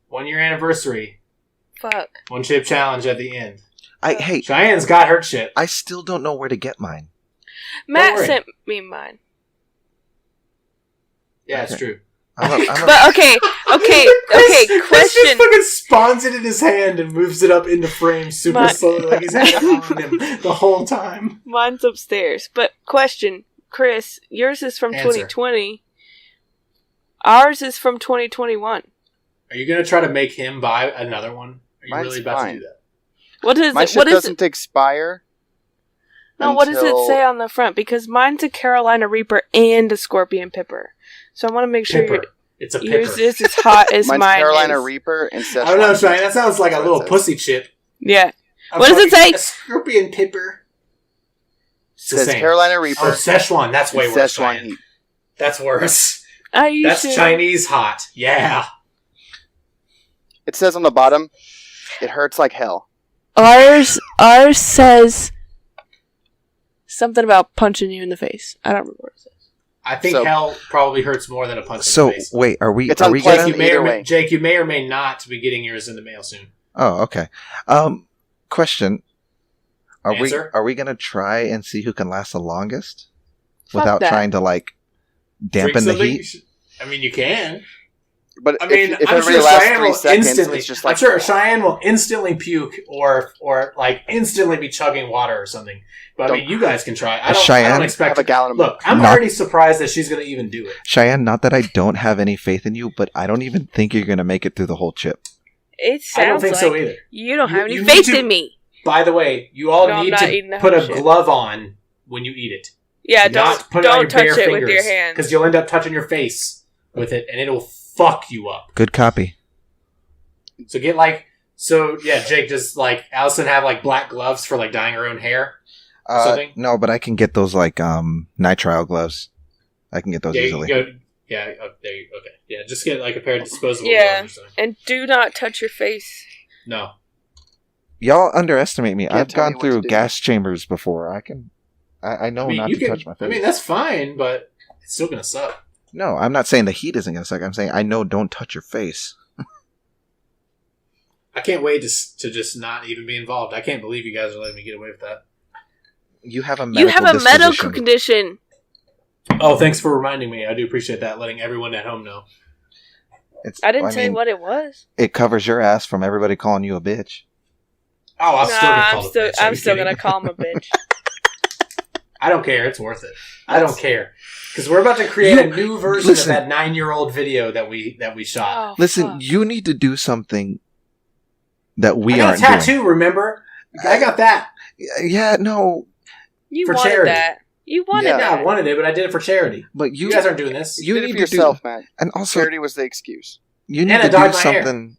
1 year anniversary. Fuck. 1 chip challenge at the end. Hey, Cheyenne's got her chip. I still don't know where to get mine. Matt worry. sent me mine. Yeah, it's Okay. true. But okay, Chris just question. fucking spawns it in his hand and moves it up into frame super My- slowly, like he's had it on him the whole time. Mine's upstairs. But question, Chris, yours is from Answer. 2020. Ours is from 2021. Are you gonna try to make him buy another one? Are you Mine's really about fine. to do that? What is My it? shit What is doesn't it? expire. No, what does it until- say on the front? Because mine's a Carolina Reaper and a Scorpion Pipper. So I want to make sure Pipper. It's a yours pipper. is as hot as Mine's mine Carolina is. Reaper and Szechuan. I don't know, Cheyenne. That sounds like a That's little what it pussy chip. Yeah. I'm What does it sorry, say? A scorpion pipper. It's the says same. Carolina Reaper. Oh, Szechuan. That's way and worse. Szechuan Cheyenne. heat. That's worse. Are you That's sure? Chinese hot. Yeah. It says on the bottom, it hurts like hell. Ours says something about punching you in the face. I don't remember what it says. I think So- hell probably hurts more than a punch in So the face. wait, are we? It's Are we unpleasant. gonna? Jake, either way. Jake, you may or may not be getting yours in the mail soon. Oh, okay. Question: Answer? Are we gonna try and see who can last the longest Fuck without that. trying to like dampen Drink the something? heat? I mean, you can. But I mean, if I'm everybody sure lasts Cheyenne 3 will seconds, instantly. it's just I'm like sure Cheyenne will instantly puke or like instantly be chugging water or something. But I mean, you guys can try. I don't Cheyenne expect. have a gallon of Look, I'm Not- already surprised that she's going to even do it. Cheyenne, not that I don't have any faith in you, but I don't even think you're gonna make it through the whole chip. It sounds I don't think like so either. you don't have You any need faith to- in me. By the way, you all No, I'm need not eating to the put whole a shit. glove on when you eat it. Yeah, Not put it on your don't touch bare it fingers, with your hands. because you'll end up touching your face with it, and it'll fuck you up. Good copy. So Jake, does like Allison have like black gloves for like dyeing her own hair? Something? No, but I can get those like nitrile gloves. I can get those Yeah, you easily. can go. Yeah, there you. Okay, yeah, just get like a pair of disposable Yeah. gloves or something. And do not touch your face. No, Y'all underestimate me. Can't I've tell me gone what through to do. gas chambers before. I know I mean not you to can. touch my face. I mean that's fine, but it's still gonna suck. No, I'm not saying the heat isn't gonna suck. I'm saying I know don't touch your face. I can't wait to just not even be involved. I can't believe you guys are letting me get away with that. You have a medical You have a medical disposition. condition. Oh, thanks for reminding me. I do appreciate that, letting everyone at home know. I didn't say what it was. It covers your ass from everybody calling you a bitch. Oh, I'll still get called a bitch. Are I'm you still kidding? gonna call him a bitch. I don't care. It's worth it. I don't care. Because we're about to create a new version of that 9-year-old video that we shot. Oh, Listen, fuck. you need to do something that we I got aren't a tattoo, remember? I got that. doing. Yeah, no, You for wanted charity. that. You wanted Yeah, Yeah, that. I wanted it, but I did it for charity. but You guys aren't doing this. you Did it need for to yourself, do, Matt. and also Charity was the excuse. you need And I to do dyed my hair. something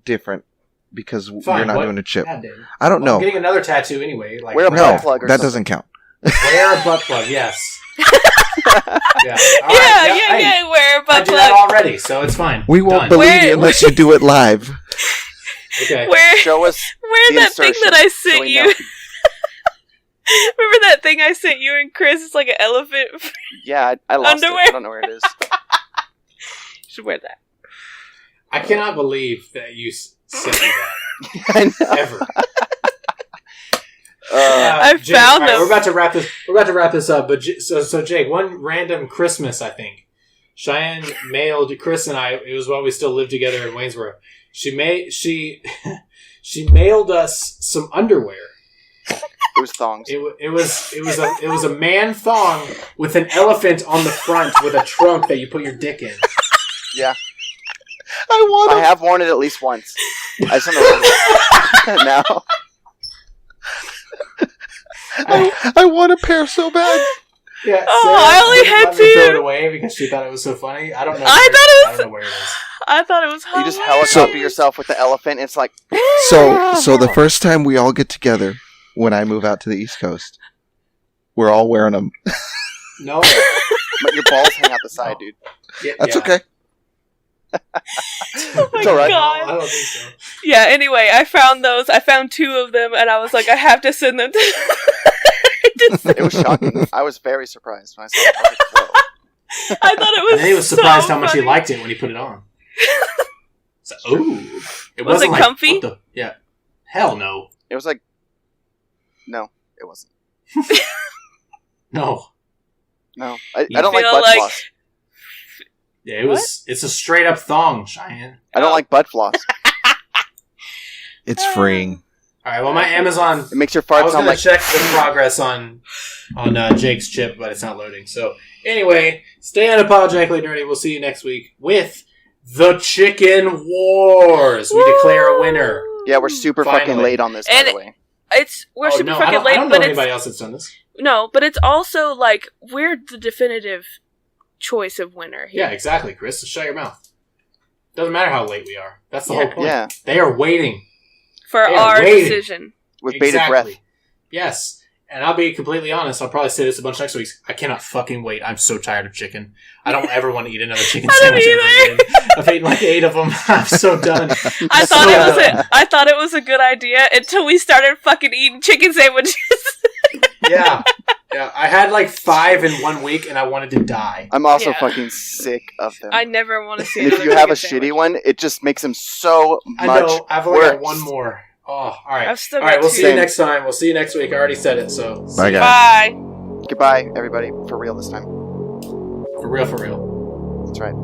different because Fine, you're not what? doing a chip. God damn it. I don't Well, I'm know. getting another tattoo anyway. Like Wear a No, butt plug or that something. doesn't count. Wear a butt plug, yes. Yeah. All Yeah, right, hey, wear a I butt do that plug. already, so it's fine. We won't Done. believe Where- you unless you do it live. Okay. Show us. Where the that thing insertion, that I so sent we you? know. Remember that thing I sent you and Chris? It's like an elephant. You Yeah, I lost Underwear. it. I don't know where it is. should wear that. I cannot believe that you sent me that. I know. Ever. I Jake, found all right, them. We're about to wrap this up. But so Jake, one random Christmas, I think, Cheyenne mailed Chris and I. It was while we still lived together in Waynesboro. She mailed us some underwear. It was thongs. It was a man thong with an elephant on the front with a trunk that you put your dick in. Yeah, I want I have worn it at least once. I just don't know. Now, I want a pair so bad. Yeah, Oh, Sarah I only didn't had let me throw it two. away because she thought it was so funny. I don't know. I I don't know where it is. I thought it was you just hilarious. helicopter yourself with the elephant. It's like, So the first time we all get together when I move out to the East Coast, we're all wearing them. No, but your balls hang out the side, dude. yeah, That's yeah. okay. Oh my It's all right. god. I don't think so. Yeah, anyway, I found those. I found 2 of them, and I was like, I have to send them to... It was shocking. I was very surprised when I saw it. I was like, whoa. I thought it was And then he was surprised so how much he funny. liked it when he put it on. So, ooh. It Was wasn't it like, comfy? what the- yeah. Hell no. It was like, no, it wasn't. No. No, I You don't like feel butt like- floss. Yeah, it's a straight up thong, Cheyenne. I don't like butt floss. It's freeing. All right, well, my Amazon. It makes your I farts was sound gonna like. check the progress on Jake's chip, but it's not loading. So anyway, stay unapologetically nerdy. We'll see you next week with the Chicken Wars. We declare a winner. Yeah, we're super fucking Finally. late on this, by And the way. We're Oh, super no, I fucking don't, late, I don't know but it's... anybody else that's done this. No, but it's also, like, we're the definitive choice of winner here. Yeah, exactly, Chris. So shut your mouth. Doesn't matter how late we are. That's the Yeah. whole point. Yeah. They are waiting. For Yeah, our waiting. decision. With bated Exactly. breath. Yes. And I'll be completely honest. I'll probably say this a bunch next week. I cannot fucking wait. I'm so tired of chicken. I don't ever want to eat another chicken I don't sandwich ever either. again. I've eaten like 8 of them. I'm so done. I So thought it was a good idea until we started fucking eating chicken sandwiches. Yeah. Yeah. I had like 5 in 1 week and I wanted to die. I'm also Yeah. fucking sick of them. I never want to see and if another you have a chicken shitty sandwich. one, it just makes them so I much know. I've only worse. got 1 more. Oh, all right. I've still All right. got We'll 2. see you Same. next time. We'll see you next week. I already said it. So Bye, see ya. guys. Bye. Goodbye, everybody. For real this time. For real. For real. That's right.